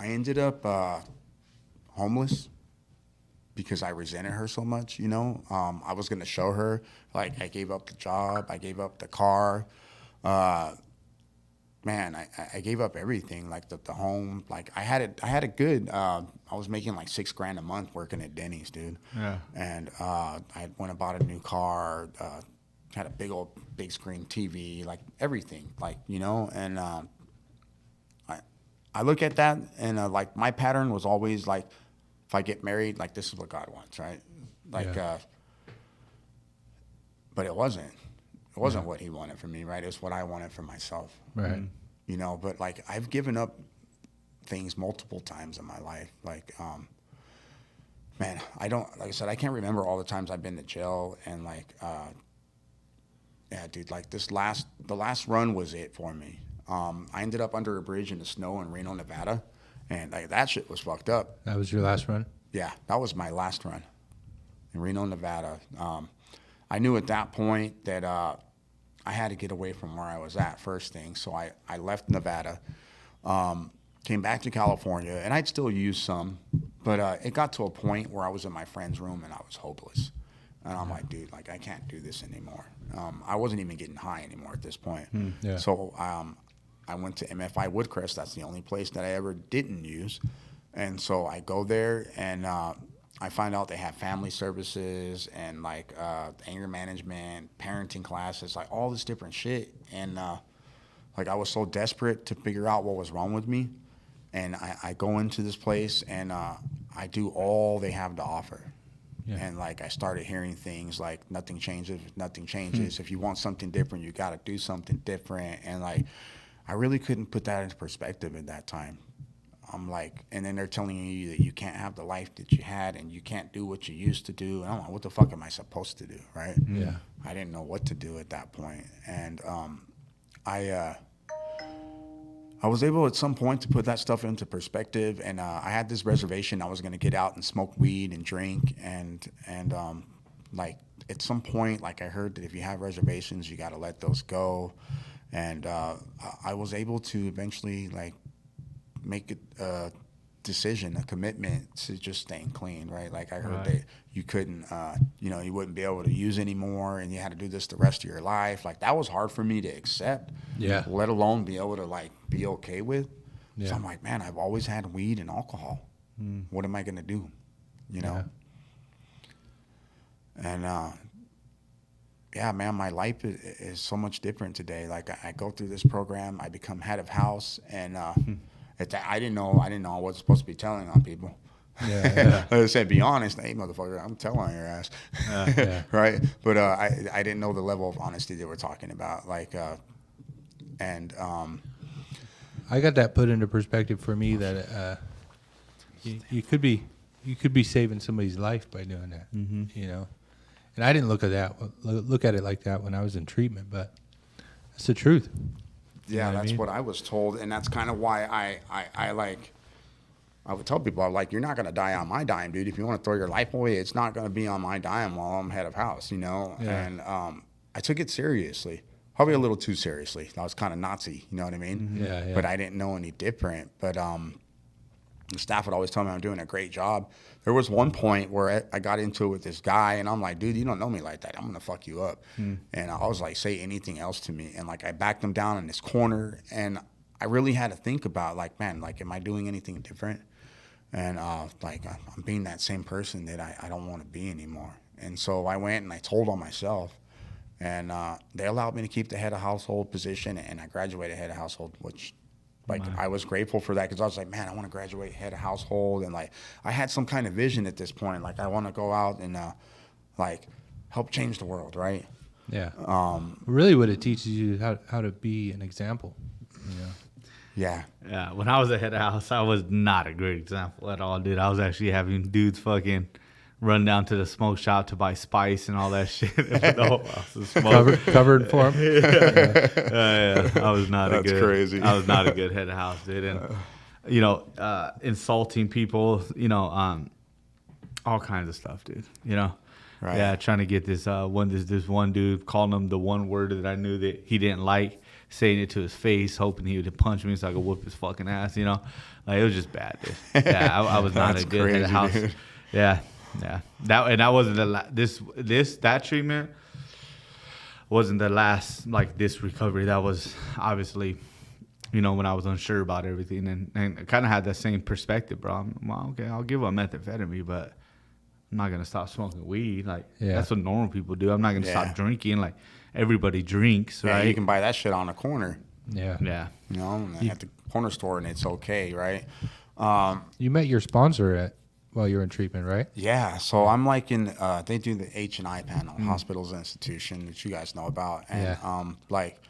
ended up homeless because I resented her so much, you know. I was going to show her, like, I gave up the job, I gave up the car. Man, I gave up everything, like the home. Like, I had a good, I was making like $6,000 a month working at Denny's, dude. Yeah. And I went and bought a new car, had a big screen TV, like everything, like, you know. And I look at that, and like my pattern was always like, if I get married, like this is what God wants, right? Like, but it wasn't. It wasn't what He wanted for me, right? It was what I wanted for myself, Right. you know. But like I've given up things multiple times in my life, like. Man, like I said, I can't remember all the times I've been to jail, and like, yeah, dude, like the last run was it for me. I ended up under a bridge in the snow in Reno, Nevada, and like that shit was fucked up. That was your last run? Yeah, that was my last run in Reno, Nevada. I knew at that point that I had to get away from where I was at first thing, so I left Nevada, came back to California, and I'd still use some, but it got to a point where I was in my friend's room and I was hopeless. And I'm like, dude, like I can't do this anymore. I wasn't even getting high anymore at this point. Yeah. So I went to MFI Woodcrest. That's the only place that I ever didn't use. And so I go there, and I find out they have family services and like anger management, parenting classes, like all this different shit. And like I was so desperate to figure out what was wrong with me. And I go into this place, and I do all they have to offer. Yeah. And like I started hearing things like nothing changes. If you want something different, you got to do something different. And like I really couldn't put that into perspective at that time. I'm like, and then they're telling you that you can't have the life that you had, and you can't do what you used to do. And I'm like, what the fuck am I supposed to do, right? Yeah. I didn't know what to do at that point. And I was able at some point to put that stuff into perspective, and I had this reservation. I was going to get out and smoke weed and drink, and like at some point, like I heard that if you have reservations, you got to let those go. And I was able to eventually like make a decision, a commitment to just staying clean, right? Like I heard that you couldn't, you wouldn't be able to use anymore, and you had to do this the rest of your life. Like that was hard for me to accept, let alone be able to like be okay with. So I'm like, man, I've always had weed and alcohol. What am I gonna do? You know? And yeah, man, my life is so much different today. Like I go through this program, I become head of house, and I didn't know I wasn't supposed to be telling on people. Like I said, be honest. Hey, motherfucker, I'm telling your ass. Right? But I didn't know the level of honesty they were talking about. Like, I got that put into perspective for me that you could be saving somebody's life by doing that. You know, and I didn't look at it like that when I was in treatment, but that's the truth. Yeah, that's what I was told, and that's kind of why I would tell people, I'm like, you're not going to die on my dime, dude. If you want to throw your life away, it's not going to be on my dime while I'm head of house, you know? And I took it seriously, probably a little too seriously. I was kind of Nazi, you know what I mean? But I didn't know any different. But the staff would always tell me I'm doing a great job. There was one point where I got into it with this guy, and I'm like, dude, you don't know me like that. I'm going to fuck you up. And I was like, say anything else to me. And like I backed him down in this corner, and I really had to think about like, man, like, am I doing anything different? And like I'm being that same person that I don't want to be anymore. And so I went and I told on myself, and they allowed me to keep the head of household position, and I graduated head of household, which like I was grateful for that, because I was like, man, I want to graduate head of household, and like I had some kind of vision at this point, like I want to go out and like help change the world, right? Really what it teaches you how to be an example, you know? Yeah, when I was at head of house, I was not a great example at all, dude. I was actually having dudes fucking run down to the smoke shop to buy spice and all that shit. The whole house was smoke. Covered for him. Yeah. I was not That's a good. crazy. I was not a good head of house, dude. And insulting people, all kinds of stuff, dude. Right. Yeah, trying to get this one dude, calling him the one word that I knew that he didn't like, saying it to his face, hoping he would punch me so I could whoop his fucking ass. Like it was just bad, dude. Yeah, I was not That's a good head of house. crazy, dude. Yeah. That wasn't that treatment wasn't the last, like, this recovery. That was obviously, when I was unsure about everything, and I kind of had that same perspective, bro. Well, okay, I'll give up methamphetamine, but I'm not gonna stop smoking weed. Like that's what normal people do. I'm not gonna stop drinking. Like everybody drinks, Yeah, right? you can buy that shit on the corner, Yeah. at the corner store, and it's okay, right? You met your sponsor while you were in treatment, right? Yeah, so I'm like in, they do the H&I panel, Hospitals Institution, that you guys know about. And like,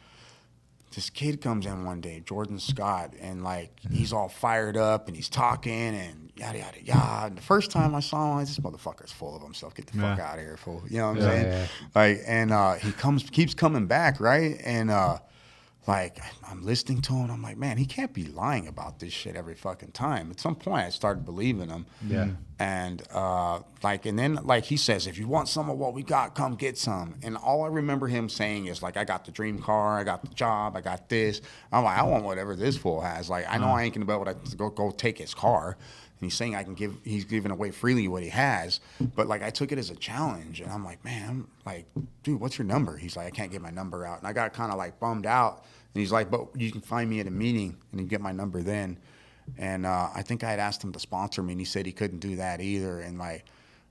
this kid comes in one day, Jordan Scott, and like, he's all fired up and he's talking and yada, yada, yada. And the first time I saw him, I was, this motherfucker's full of himself. Get the fuck out of here, fool. You know what I'm saying? Yeah. Like, and he keeps coming back, right? And like, I'm listening to him. I'm like, man, he can't be lying about this shit every fucking time. At some point, I started believing him. Yeah. And and then like he says, if you want some of what we got, come get some. And all I remember him saying is like, I got the dream car, I got the job, I got this. I'm like, I want whatever this fool has. Like, I know I ain't gonna be able to go take his car. And he's saying he's giving away freely what he has. But like, I took it as a challenge, and I'm like, man, I'm like, dude, what's your number? He's like, I can't get my number out. And I got kind of like bummed out. And he's like, but you can find me at a meeting and you get my number then. And I think I had asked him to sponsor me, and he said he couldn't do that either. And like,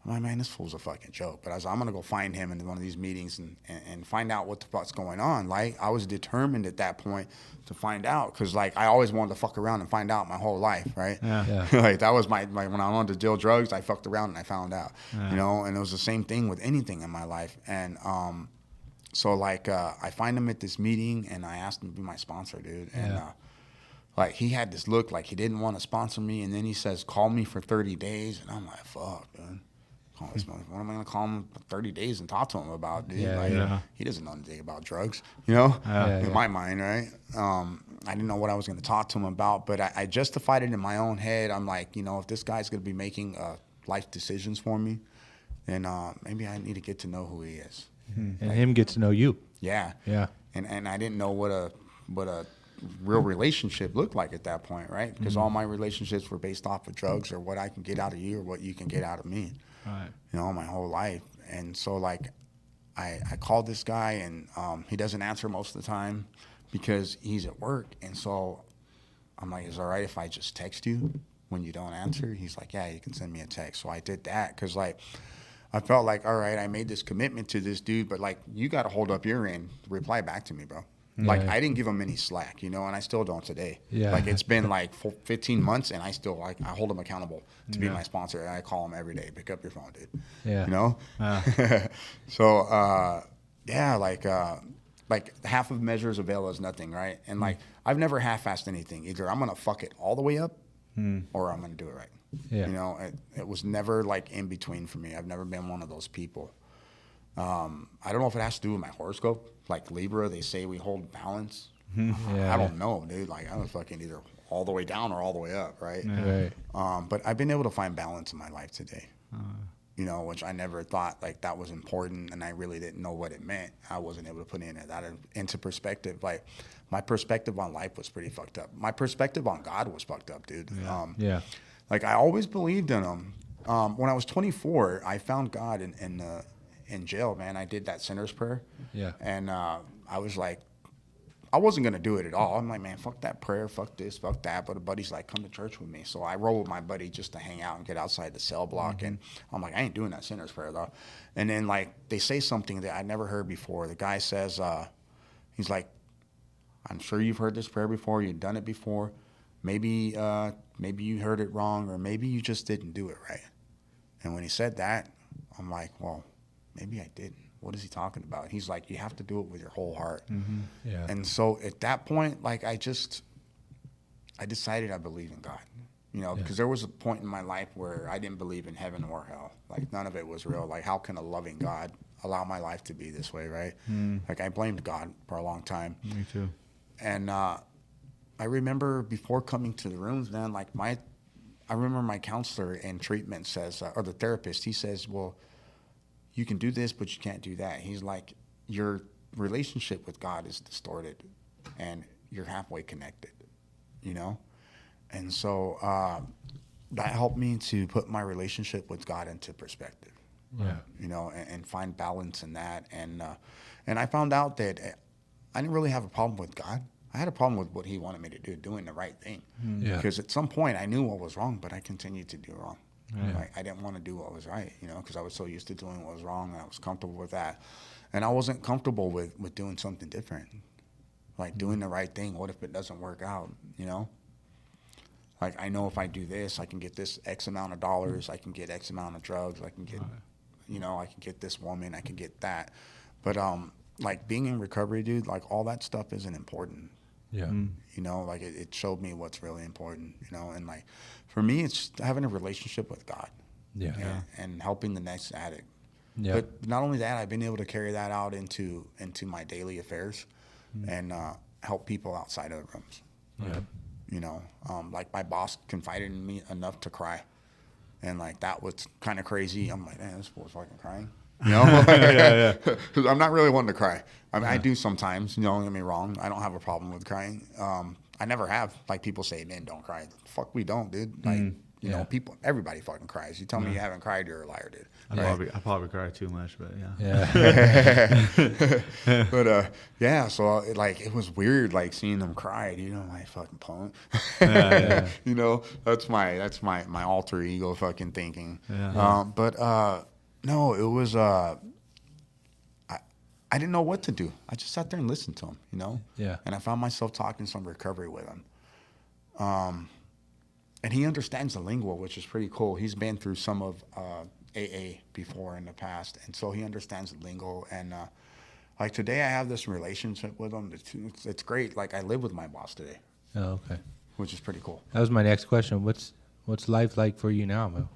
I'm like, man, this fool's a fucking joke. But I was like, I'm going to go find him in one of these meetings and find out what the fuck's going on. Like, I was determined at that point to find out, because like, I always wanted to fuck around and find out my whole life, right? Yeah. Like, that was when I wanted to deal drugs, I fucked around and I found out, and it was the same thing with anything in my life. And so like, I find him at this meeting, and I asked him to be my sponsor, dude. And like, he had this look like he didn't want to sponsor me, and then he says, call me for 30 days. And I'm like, fuck, dude. Call this motherfucker. What am I going to call him for 30 days and talk to him about, dude? He doesn't know anything about drugs, in my mind, right? I didn't know what I was going to talk to him about, but I justified it in my own head. I'm like, if this guy's going to be making life decisions for me, then maybe I need to get to know who he is. And him get to know you. Yeah. Yeah. And I didn't know what a real relationship looked like at that point, right? Because all my relationships were based off of drugs, or what I can get out of you or what you can get out of me. Right. My whole life. And so like, I called this guy, and he doesn't answer most of the time because he's at work. And so I'm like, is it all right if I just text you when you don't answer? He's like, yeah, you can send me a text. So I did that, because like, I felt like, all right, I made this commitment to this dude, but like, you got to hold up your end, reply back to me, bro. Like, I didn't give him any slack, and I still don't today. Yeah. Like, it's been like 15 months, and I still, like, I hold him accountable to be my sponsor, and I call him every day, pick up your phone, dude. Yeah. So, like half of measures avail as nothing, right? And like, I've never half-assed anything. Either I'm going to fuck it all the way up, or I'm going to do it right. Yeah. It was never like in between for me. I've never been one of those people. I don't know if it has to do with my horoscope. Like Libra, they say we hold balance. Yeah. I don't know, dude. Like, I was fucking either all the way down or all the way up, right? Right. But I've been able to find balance in my life today. Which I never thought like that was important, and I really didn't know what it meant. I wasn't able to put that into perspective. Like, my perspective on life was pretty fucked up. My perspective on God was fucked up, dude. Yeah. Like, I always believed in him. When I was 24, I found God in jail, man. I did that sinner's prayer. Yeah. And I was like, I wasn't going to do it at all. I'm like, man, fuck that prayer, fuck this, fuck that. But a buddy's like, come to church with me. So I rolled with my buddy just to hang out and get outside the cell block. And I'm like, I ain't doing that sinner's prayer, though. And then, like, they say something that I never heard before. The guy says, he's like, I'm sure you've heard this prayer before. You've done it before. Maybe you heard it wrong, or maybe you just didn't do it right. And when he said that, I'm like, well, maybe I didn't. What is he talking about? He's like, you have to do it with your whole heart. Yeah. And so at that point, like, I decided I believe in God. You know, because there was a point in my life where I didn't believe in heaven or hell. Like, none of it was real. Like, how can a loving God allow my life to be this way, right? Like, I blamed God for a long time. Me too. And I remember before coming to the rooms, man, like I remember my counselor in treatment says, or the therapist, he says, well, you can do this, but you can't do that. He's like, your relationship with God is distorted and you're halfway connected, you know? And so that helped me to put my relationship with God into perspective. Yeah. You know, and find balance in that. And I found out that I didn't really have a problem with God. I had a problem with what he wanted me to do, doing the right thing. Yeah. Because at some point I knew what was wrong, but I continued to do wrong. Like, I didn't want to do what was right, you know, because I was so used to doing what was wrong, and I was comfortable with that. And I wasn't comfortable with doing something different, like doing the right thing. What if it doesn't work out, you know? Like, I know if I do this, I can get this X amount of dollars, I can get X amount of drugs, I can get, you know, I can get this woman, I can get that. But, like, being in recovery, dude, like, all that stuff isn't important. Yeah. You know, like, it showed me what's really important, you know? And, like, for me, it's having a relationship with God. Yeah. And helping the next addict. Yeah. But not only that, I've been able to carry that out into my daily affairs and help people outside of the rooms. Yeah. You know, like, my boss confided in me enough to cry. And, like, that was kind of crazy. I'm like, man, this fool's fucking crying. You know? Because I'm not really one to cry. I mean, I do sometimes, you know, don't get me wrong. I don't have a problem with crying. I never have. Like, people say, men don't cry. Fuck, we don't, dude. Like, you know, everybody fucking cries. You tell me you haven't cried, you're a liar, dude. I probably cry too much, but yeah. But yeah, so it was weird, like, seeing them cry, you know, my fucking punk. You know, that's my alter ego fucking thinking. But no, it was I didn't know what to do. I just sat there and listened to him, you know. Yeah. And I found myself talking some recovery with him. And he understands the lingo, which is pretty cool. He's been through some of AA before in the past, and so he understands the lingo. And like, today, I have this relationship with him. It's great. Like, I live with my boss today, Oh, okay. which is pretty cool. That was my next question. What's life like for you now, Mo?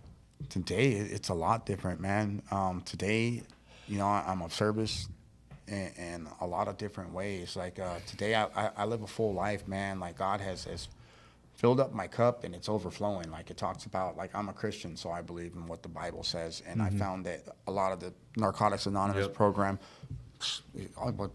Today, it's a lot different, man. Today, you know, I'm of service in a lot of different ways. Like, today, I live a full life, man. Like, God has filled up my cup, and it's overflowing. Like, it talks about, like, I'm a Christian, so I believe in what the Bible says. And I found that a lot of the Narcotics Anonymous program,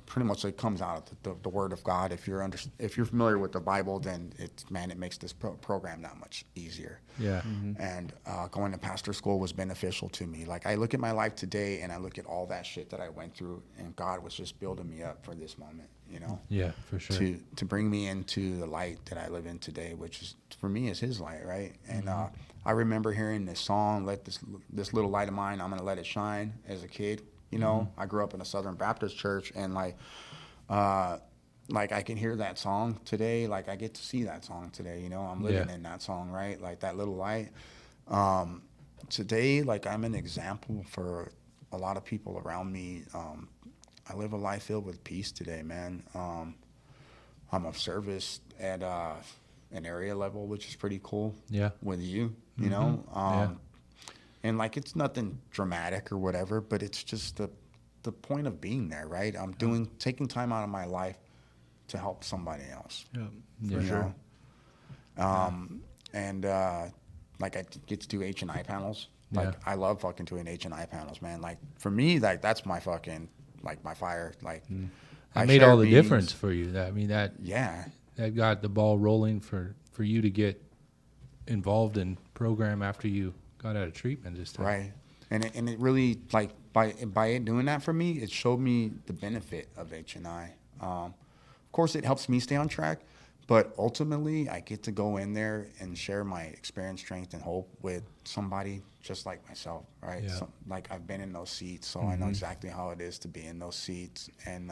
pretty much it comes out of the Word of God. If you're familiar with the Bible, then it makes this program that much easier. Yeah. And going to pastor school was beneficial to me. Like, I look at my life today, and I look at all that shit that I went through, and God was just building me up for this moment, you know? Yeah, for sure. To bring me into the light that I live in today, which is, for me, is His light, right? And I remember hearing this song, "Let this little light of mine, I'm gonna let it shine," as a kid. You know, I grew up in a Southern Baptist church, and like I can hear that song today. Like, I get to see that song today. You know, I'm living in that song, right? Like, that little light. Today, like, I'm an example for a lot of people around me. I live a life filled with peace today, man. I'm of service at an area level, which is pretty cool. Yeah. With you know. And, like, it's nothing dramatic or whatever, but it's just the point of being there, right? I'm taking time out of my life to help somebody else. For sure. And like, I get to do H&I panels. Like, I love fucking doing H&I panels, man. Like, for me, like, that's my fucking, like, my fire. Like, That made share all the meetings. difference for you. That got the ball rolling for you to get involved in program after you got out of treatment this time. Right. And it really, like, by it doing that for me, it showed me the benefit of H&I. Of course, it helps me stay on track, but ultimately, I get to go in there and share my experience, strength, and hope with somebody just like myself, right? Yeah. So, like, I've been in those seats, so I know exactly how it is to be in those seats. And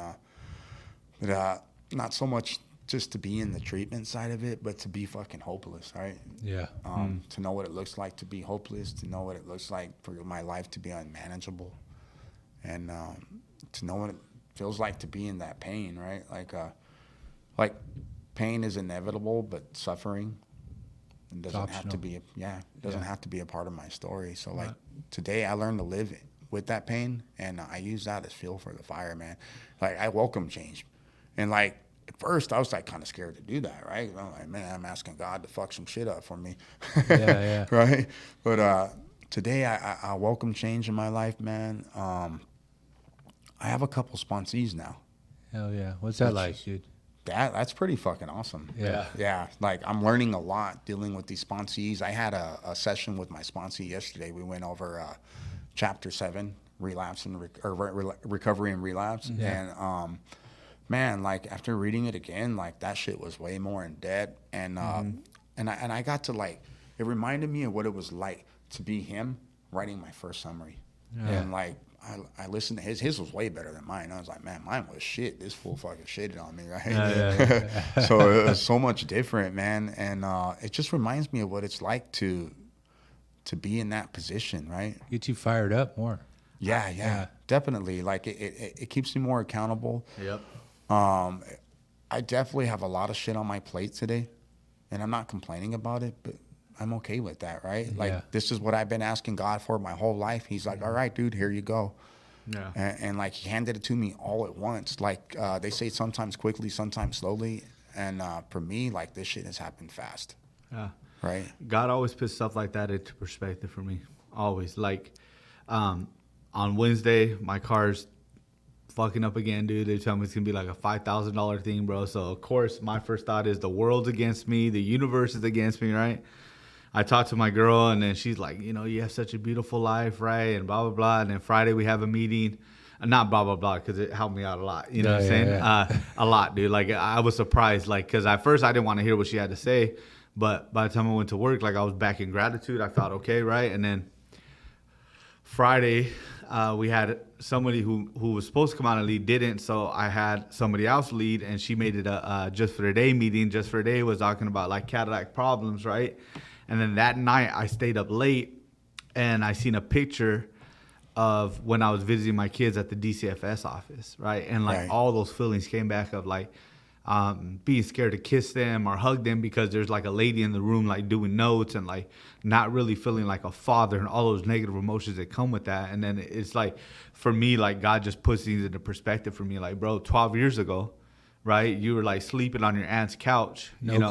but not so much just to be in the treatment side of it, but to be fucking hopeless, right? Yeah. To know what it looks like to be hopeless, to know what it looks like for my life to be unmanageable, and to know what it feels like to be in that pain, right? Like pain is inevitable, but suffering It doesn't have to be, have to be a part of my story. So like today I learned to live with that pain, and I use that as fuel for the fire, man. Like I welcome change. And like at first I was like kind of scared to do that, right? I'm like, man, I'm asking God to fuck some shit up for me. Yeah. Right? But today I welcome change in my life, man. I have a couple sponsees now. Hell yeah. What's that like, dude? That's pretty fucking awesome. Yeah. Like I'm learning a lot dealing with these sponsees. I had a session with my sponsee yesterday. We went over chapter 7, relapse and recovery and relapse. And man, like after reading it again, like that shit was way more in depth. And and I got to like, it reminded me of what it was like to be him writing my first summary. And like I listened to his was way better than mine. I was like, man, mine was shit. This fool fucking shitted on me, right? So it was so much different, man. And it just reminds me of what it's like to be in that position, right? Get you fired up more. Yeah, definitely. Like it keeps me more accountable. Yep. I definitely have a lot of shit on my plate today, and I'm not complaining about it, but I'm okay with that, right? Like this is what I've been asking God for my whole life. He's like, all right, dude, here you go. Yeah. And like he handed it to me all at once. Like they say sometimes quickly, sometimes slowly. And for me, like this shit has happened fast. Yeah. Right. God always puts stuff like that into perspective for me. Always. Like on Wednesday, my car's fucking up again, dude. They tell me it's gonna be like a $5,000 thing, bro. So of course my first thought is the world's against me, the universe is against me, right? I talked to my girl, and then she's like, you know, you have such a beautiful life, right? And blah, blah, blah. And then Friday we have a meeting. Not blah, blah, blah, because it helped me out a lot. You know what I'm saying? Yeah. A lot, dude. Like, I was surprised, like, because at first I didn't want to hear what she had to say. But by the time I went to work, like, I was back in gratitude. I felt okay, right? And then Friday, we had somebody who was supposed to come out and lead, didn't. So I had somebody else lead, and she made it a Just for a Day meeting. Just for a Day was talking about, like, Cadillac problems, right? And then that night I stayed up late, and I seen a picture of when I was visiting my kids at the DCFS office, right? And like all those feelings came back of like being scared to kiss them or hug them because there's like a lady in the room like doing notes and like not really feeling like a father and all those negative emotions that come with that. And then it's like, for me, like God just puts things into perspective for me. Like, bro, 12 years ago, right? You were like sleeping on your aunt's couch. No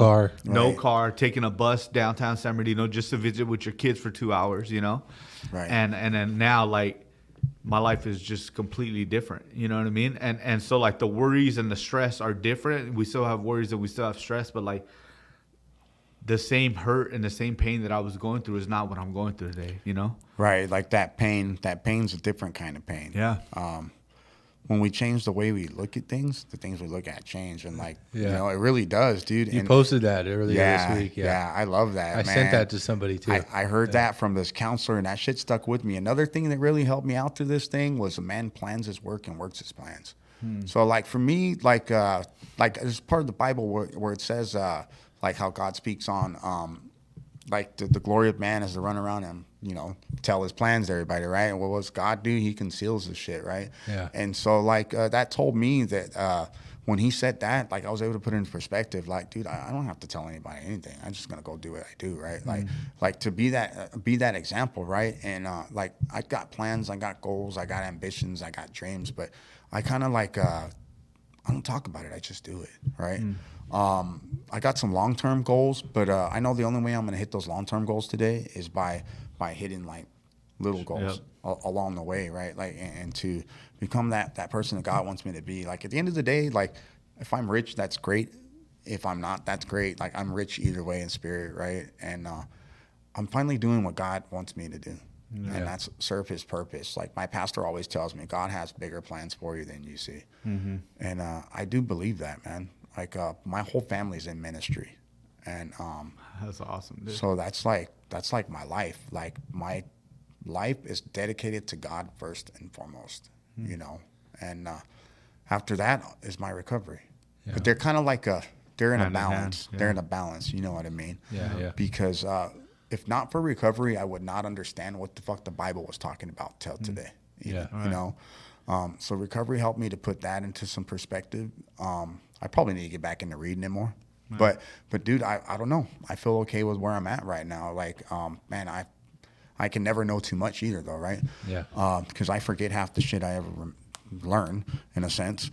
car, taking a bus downtown San Bernardino just to visit with your kids for 2 hours, you know? Right. And then now, like, my life is just completely different. You know what I mean? And so, like, the worries and the stress are different. We still have worries and we still have stress, but, like, the same hurt and the same pain that I was going through is not what I'm going through today, you know? Right. Like that pain's a different kind of pain. Yeah. When we change the way we look at things, the things we look at change. And like, you know, it really does, dude. You posted that earlier this week. Yeah, I love that, I sent that to somebody too. I heard that from this counselor, and that shit stuck with me. Another thing that really helped me out through this thing was a man plans his work and works his plans. So like for me, like as part of the Bible where it says like how God speaks on like the glory of man is to run around and, you know, tell his plans to everybody, right? And what does God do? He conceals his shit, right? Yeah. And so, like, that told me that when he said that, like, I was able to put it into perspective. Like, dude, I don't have to tell anybody anything. I'm just gonna go do what I do, right? Like to be that example, right? And like, I got plans, I got goals, I got ambitions, I got dreams, but I kind of like I don't talk about it. I just do it, right? I got some long-term goals, but I know the only way I'm going to hit those long-term goals today is by hitting like little goals along the way, right? Like, and to become that person that God wants me to be. Like at the end of the day, like if I'm rich, that's great. If I'm not, that's great. Like I'm rich either way in spirit, right? And I'm finally doing what God wants me to do. And that's serve his purpose. Like my pastor always tells me, God has bigger plans for you than you see. And I do believe that, man. Like my whole family's in ministry, and that's awesome, dude. So that's like my life. Like my life is dedicated to God first and foremost, you know. And after that is my recovery. But they're kind of like they're in a balance. They're in a balance. You know what I mean? Yeah. Because if not for recovery, I would not understand what the fuck the Bible was talking about till today. You know. So recovery helped me to put that into some perspective. I probably need to get back into reading it more. But dude, I don't know. I feel okay with where I'm at right now. Like, man, I can never know too much either, though, right? Yeah. Because I forget half the shit I ever learn, in a sense.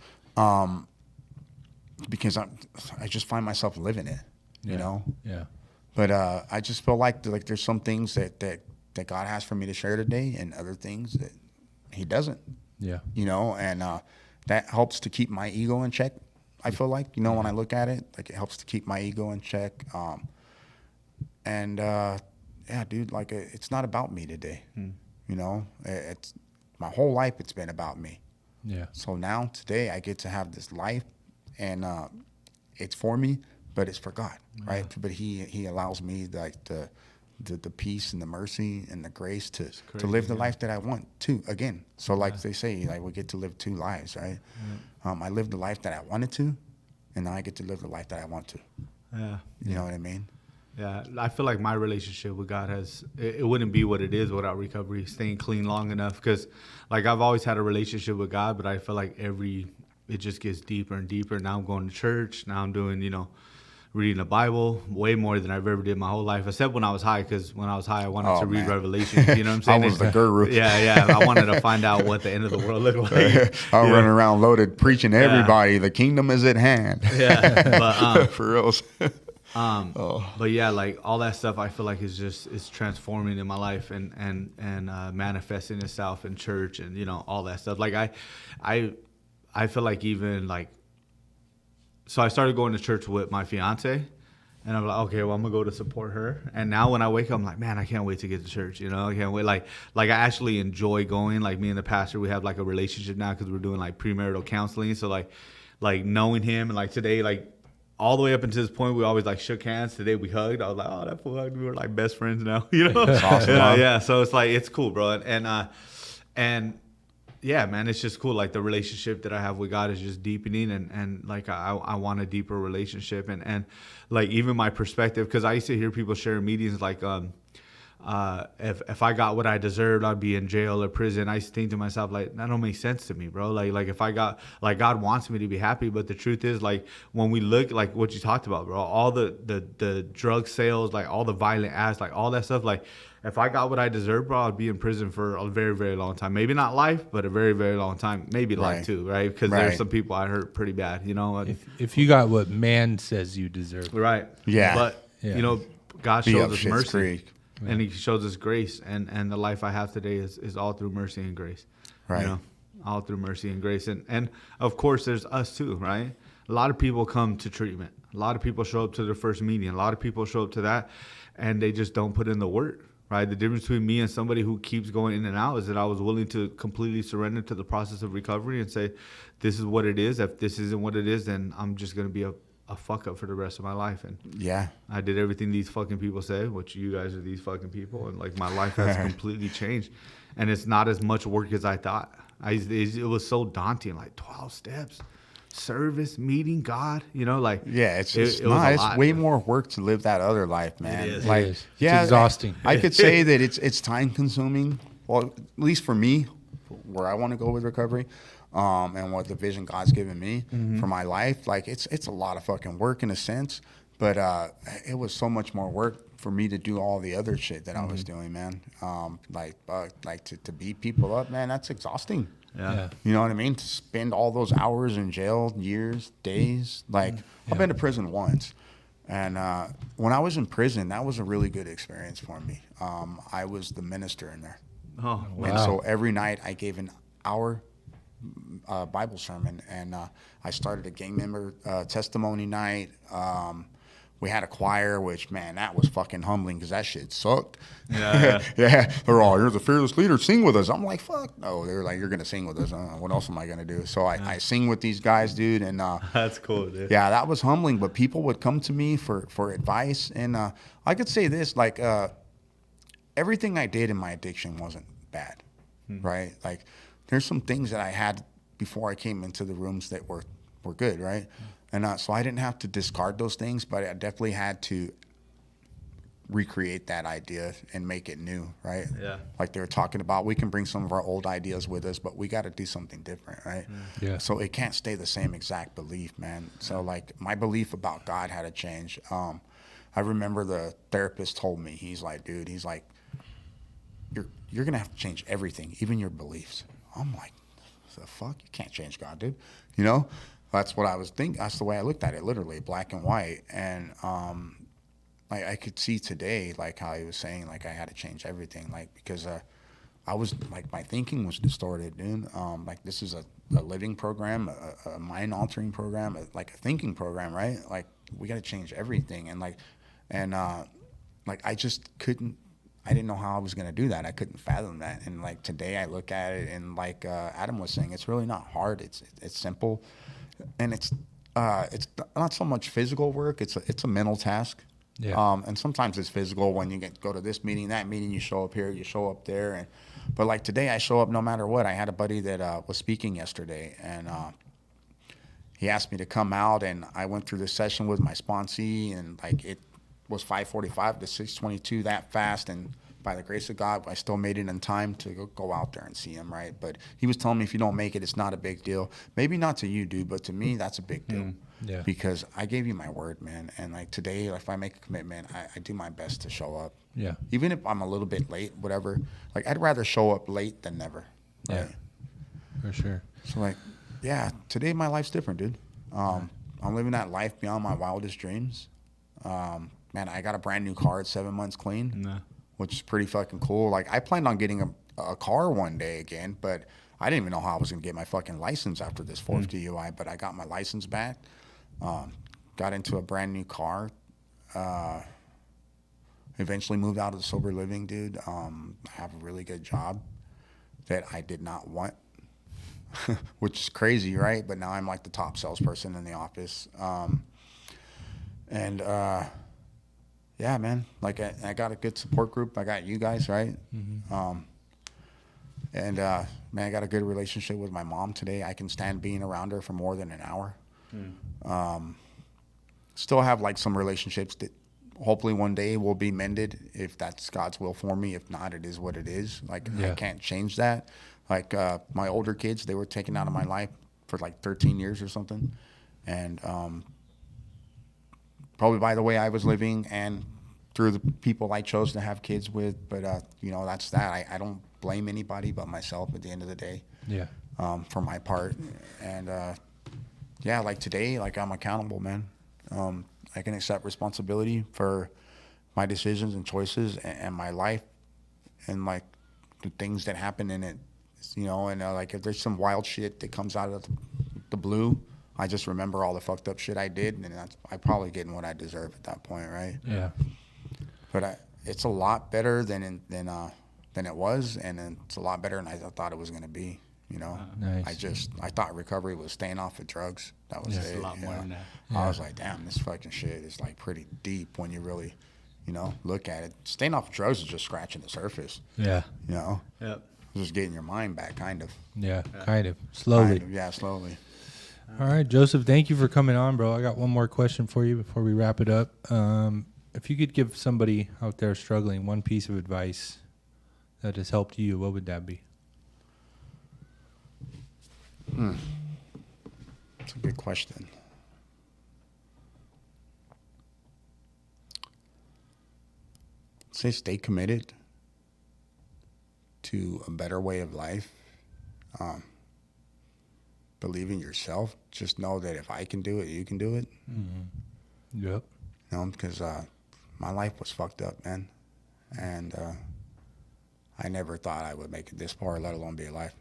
Because I just find myself living it, you know. Yeah. But I just feel like there's some things that God has for me to share today, and other things that He doesn't. Yeah. You know, and that helps to keep my ego in check. I feel like, you know, when I look at it, like it helps to keep my ego in check. Yeah, dude, like it's not about me today. You know, it's my whole life. It's been about me. Yeah. So now today I get to have this life, and it's for me, but it's for God, right? But He allows me like the peace and the mercy and the grace to live the life that I want to again. So like they say, like we get to live two lives, right? I lived the life that I wanted to, and now I get to live the life that I want to. Yeah. You know what I mean? Yeah, I feel like my relationship with God it wouldn't be what it is without recovery, staying clean long enough. Because, like, I've always had a relationship with God, but I feel like it just gets deeper and deeper. Now I'm going to church. Now I'm doing, reading the Bible way more than I've ever did my whole life, except when I was high, because when I was high, I wanted to read Revelation. You know what I'm saying? I was the guru. Yeah. I wanted to find out what the end of the world looked like. I'm running around loaded, preaching to everybody, the kingdom is at hand. Yeah, but for reals. But yeah, like all that stuff, I feel like it's transforming in my life and manifesting itself in church and all that stuff. Like I feel like even like, so I started going to church with my fiance, and I'm like, okay, well I'm gonna go to support her. And now when I wake up, I'm like, man, I can't wait to get to church. I can't wait. Like I actually enjoy going. Like me and the pastor, we have like a relationship now because we're doing like premarital counseling. So like knowing him, and like today, like all the way up until this point, we always like shook hands. Today we hugged. I was like, oh, that fool hugged. We were like best friends now. That's awesome. Yeah. So it's like it's cool, bro. And yeah, man, it's just cool. Like the relationship that I have with God is just deepening, and like I want a deeper relationship, and like even my perspective, because I used to hear people share in meetings like if I got what I deserved, I'd be in jail or prison. I used to think to myself, like, that don't make sense to me, bro. Like if I got, like, God wants me to be happy, but the truth is, like, when we look, like what you talked about, bro, all the drug sales, like all the violent acts, like all that stuff, like if I got what I deserved, bro, I'd be in prison for a very, very long time. Maybe not life, but a very, very long time. Maybe life too, right? Because there's some people I hurt pretty bad, If you got what man says you deserve. Right. Yeah. But, God Be shows up us Schitt's mercy. Creek. And He shows us grace. And the life I have today is all through mercy and grace. Right. All through mercy and grace. And of course, there's us too, right? A lot of people come to treatment. A lot of people show up to their first meeting. A lot of people show up to that, and they just don't put in the work. Right. The difference between me and somebody who keeps going in and out is that I was willing to completely surrender to the process of recovery and say, this is what it is. If this isn't what it is, then I'm just going to be a fuck up for the rest of my life. And yeah, I did everything these fucking people say, which you guys are these fucking people. And like my life has completely changed. And it's not as much work as I thought. It was so daunting, like 12 steps. Service, meeting God, like it's way more work to live that other life, man. It is. Like, It is. yeah, It's exhausting. I could say that it's time consuming. Well, at least for me, where I want to go with recovery, and what the vision God's given me for my life, like it's a lot of fucking work in a sense, but it was so much more work for me to do all the other shit that I was doing, man. Like to beat people up, man, that's exhausting. Yeah. You know what I mean? To spend all those hours in jail, years, days. Like, I've been to prison once. And when I was in prison, that was a really good experience for me. I was the minister in there. Oh, wow. And so every night I gave an hour Bible sermon. And I started a gang member testimony night. We had a choir, which, man, that was fucking humbling because that shit sucked. Yeah. Yeah. They're all, you're the fearless leader, sing with us. I'm like, fuck no. They're like, you're going to sing with us. What else am I going to do? So I sing with these guys, dude. And That's cool, dude. yeah, that was humbling. But people would come to me for advice. And I could say this, like, everything I did in my addiction wasn't bad, right? Like, there's some things that I had before I came into the rooms that were good, right? And so I didn't have to discard those things, but I definitely had to recreate that idea and make it new, right? Yeah. Like they were talking about, we can bring some of our old ideas with us, but we got to do something different, right? Yeah. So it can't stay the same exact belief, man. So like my belief about God had to change. I remember the therapist told me, he's like, dude, he's like, you're gonna have to change everything, even your beliefs. I'm like, the fuck? You can't change God, dude. You know? That's what I was thinking. That's the way I looked at it, literally, black and white. And I could see today, like how he was saying, like I had to change everything, like because I was like my thinking was distorted, dude. Like this is a living program, a mind altering program, like a thinking program, right? Like we got to change everything, and like I just couldn't. I didn't know how I was going to do that. I couldn't fathom that. And like today I look at it and like Adam was saying, it's really not hard. It's simple. And it's not so much physical work. It's a mental task. Yeah. And sometimes it's physical when you go to this meeting, that meeting, you show up here, you show up there. But like today I show up no matter what. I had a buddy that was speaking yesterday, and he asked me to come out, and I went through this session with my sponsee, and like it was 5:45 to 6:22 that fast, and by the grace of God, I still made it in time to go out there and see him, right? But he was telling me if you don't make it, it's not a big deal. Maybe not to you, dude, but to me, that's a big deal. Yeah. Because I gave you my word, man. And like today, if I make a commitment, I do my best to show up. Yeah. Even if I'm a little bit late, whatever. Like I'd rather show up late than never. Right? Yeah. For sure. So like, yeah, today my life's different, dude. I'm living that life beyond my wildest dreams. Man, I got a brand new car at 7 months clean. No. Which is pretty fucking cool. Like I planned on getting a car one day again, but I didn't even know how I was gonna get my fucking license after this fourth DUI. But I got my license back. Got into a brand new car. Eventually moved out of the sober living, dude. I have a really good job that I did not want, which is crazy, right? But now I'm like the top salesperson in the office. Yeah, man. Like I got a good support group. I got you guys, right? Man, I got a good relationship with my mom today. I can stand being around her for more than an hour. Still have like some relationships that hopefully one day will be mended if that's God's will for me. If not, it is what it is. Like I can't change that. Like my older kids, they were taken out of my life for like 13 years or something, and probably by the way I was living and through the people I chose to have kids with. But, that's that. I don't blame anybody but myself at the end of the day. Yeah. For my part. And, like today, like I'm accountable, man. I can accept responsibility for my decisions and choices and my life and like the things that happen in it, like if there's some wild shit that comes out of the blue, I just remember all the fucked up shit I did, and I probably getting what I deserve at that point, right? Yeah. But it's a lot better than it was, and it's a lot better than I thought it was going to be. Nice. I thought recovery was staying off of drugs. That was It's it. a lot more than that. I was like, damn, this fucking shit is like pretty deep when you really, look at it. Staying off of drugs is just scratching the surface. Yeah. Yep. Just getting your mind back, kind of. Yeah. Kind of. Slowly. Kind of, yeah, slowly. All right, Joseph, thank you for coming on, bro. I got one more question for you before we wrap it up. If you could give somebody out there struggling one piece of advice that has helped you, what would that be? That's a good question. Say stay committed to a better way of life. Believe in yourself. Just know that if I can do it, you can do it. Yep. Because my life was fucked up, man. And I never thought I would make it this far, let alone be alive.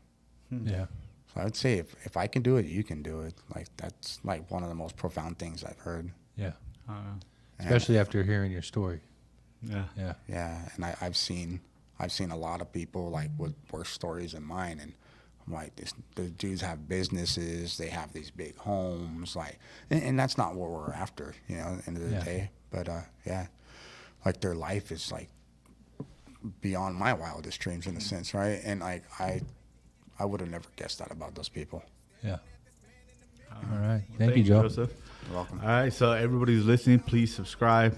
Yeah. So I would say if I can do it, you can do it. Like that's like one of the most profound things I've heard. Yeah. And, Especially after hearing your story. Yeah. Yeah. yeah, and I've seen a lot of people like with worse stories than mine, and I'm like, the dudes have businesses, they have these big homes, like, and that's not what we're after, at the end of the day. But like their life is like beyond my wildest dreams in a sense, right? And like I would have never guessed that about those people. Yeah. All right. Thank you, Joe. Joseph. You're welcome. All right, so everybody who's listening, please subscribe.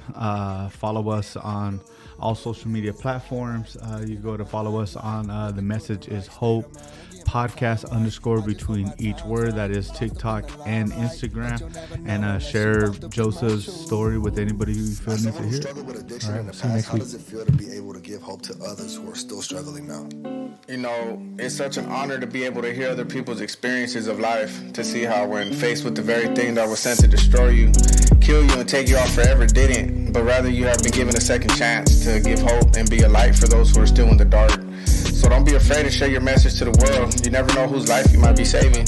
Follow us on all social media platforms. You go to follow us on The Message is Hope podcast _ between each word. That is TikTok and Instagram. And share Joseph's story with anybody who you feel needs to hear it. Struggle with addiction All right, in the see you past. next How week. does it feel to be able to give hope to others who are still struggling now? You know, it's such an honor to be able to hear other people's experiences of life, to see how when faced with the very thing that was sent to destroy you, kill you, and take you out forever didn't, but rather you have been given a second chance to give hope and be a light for those who are still in the dark. So don't be afraid to share your message to the world. You never know whose life you might be saving.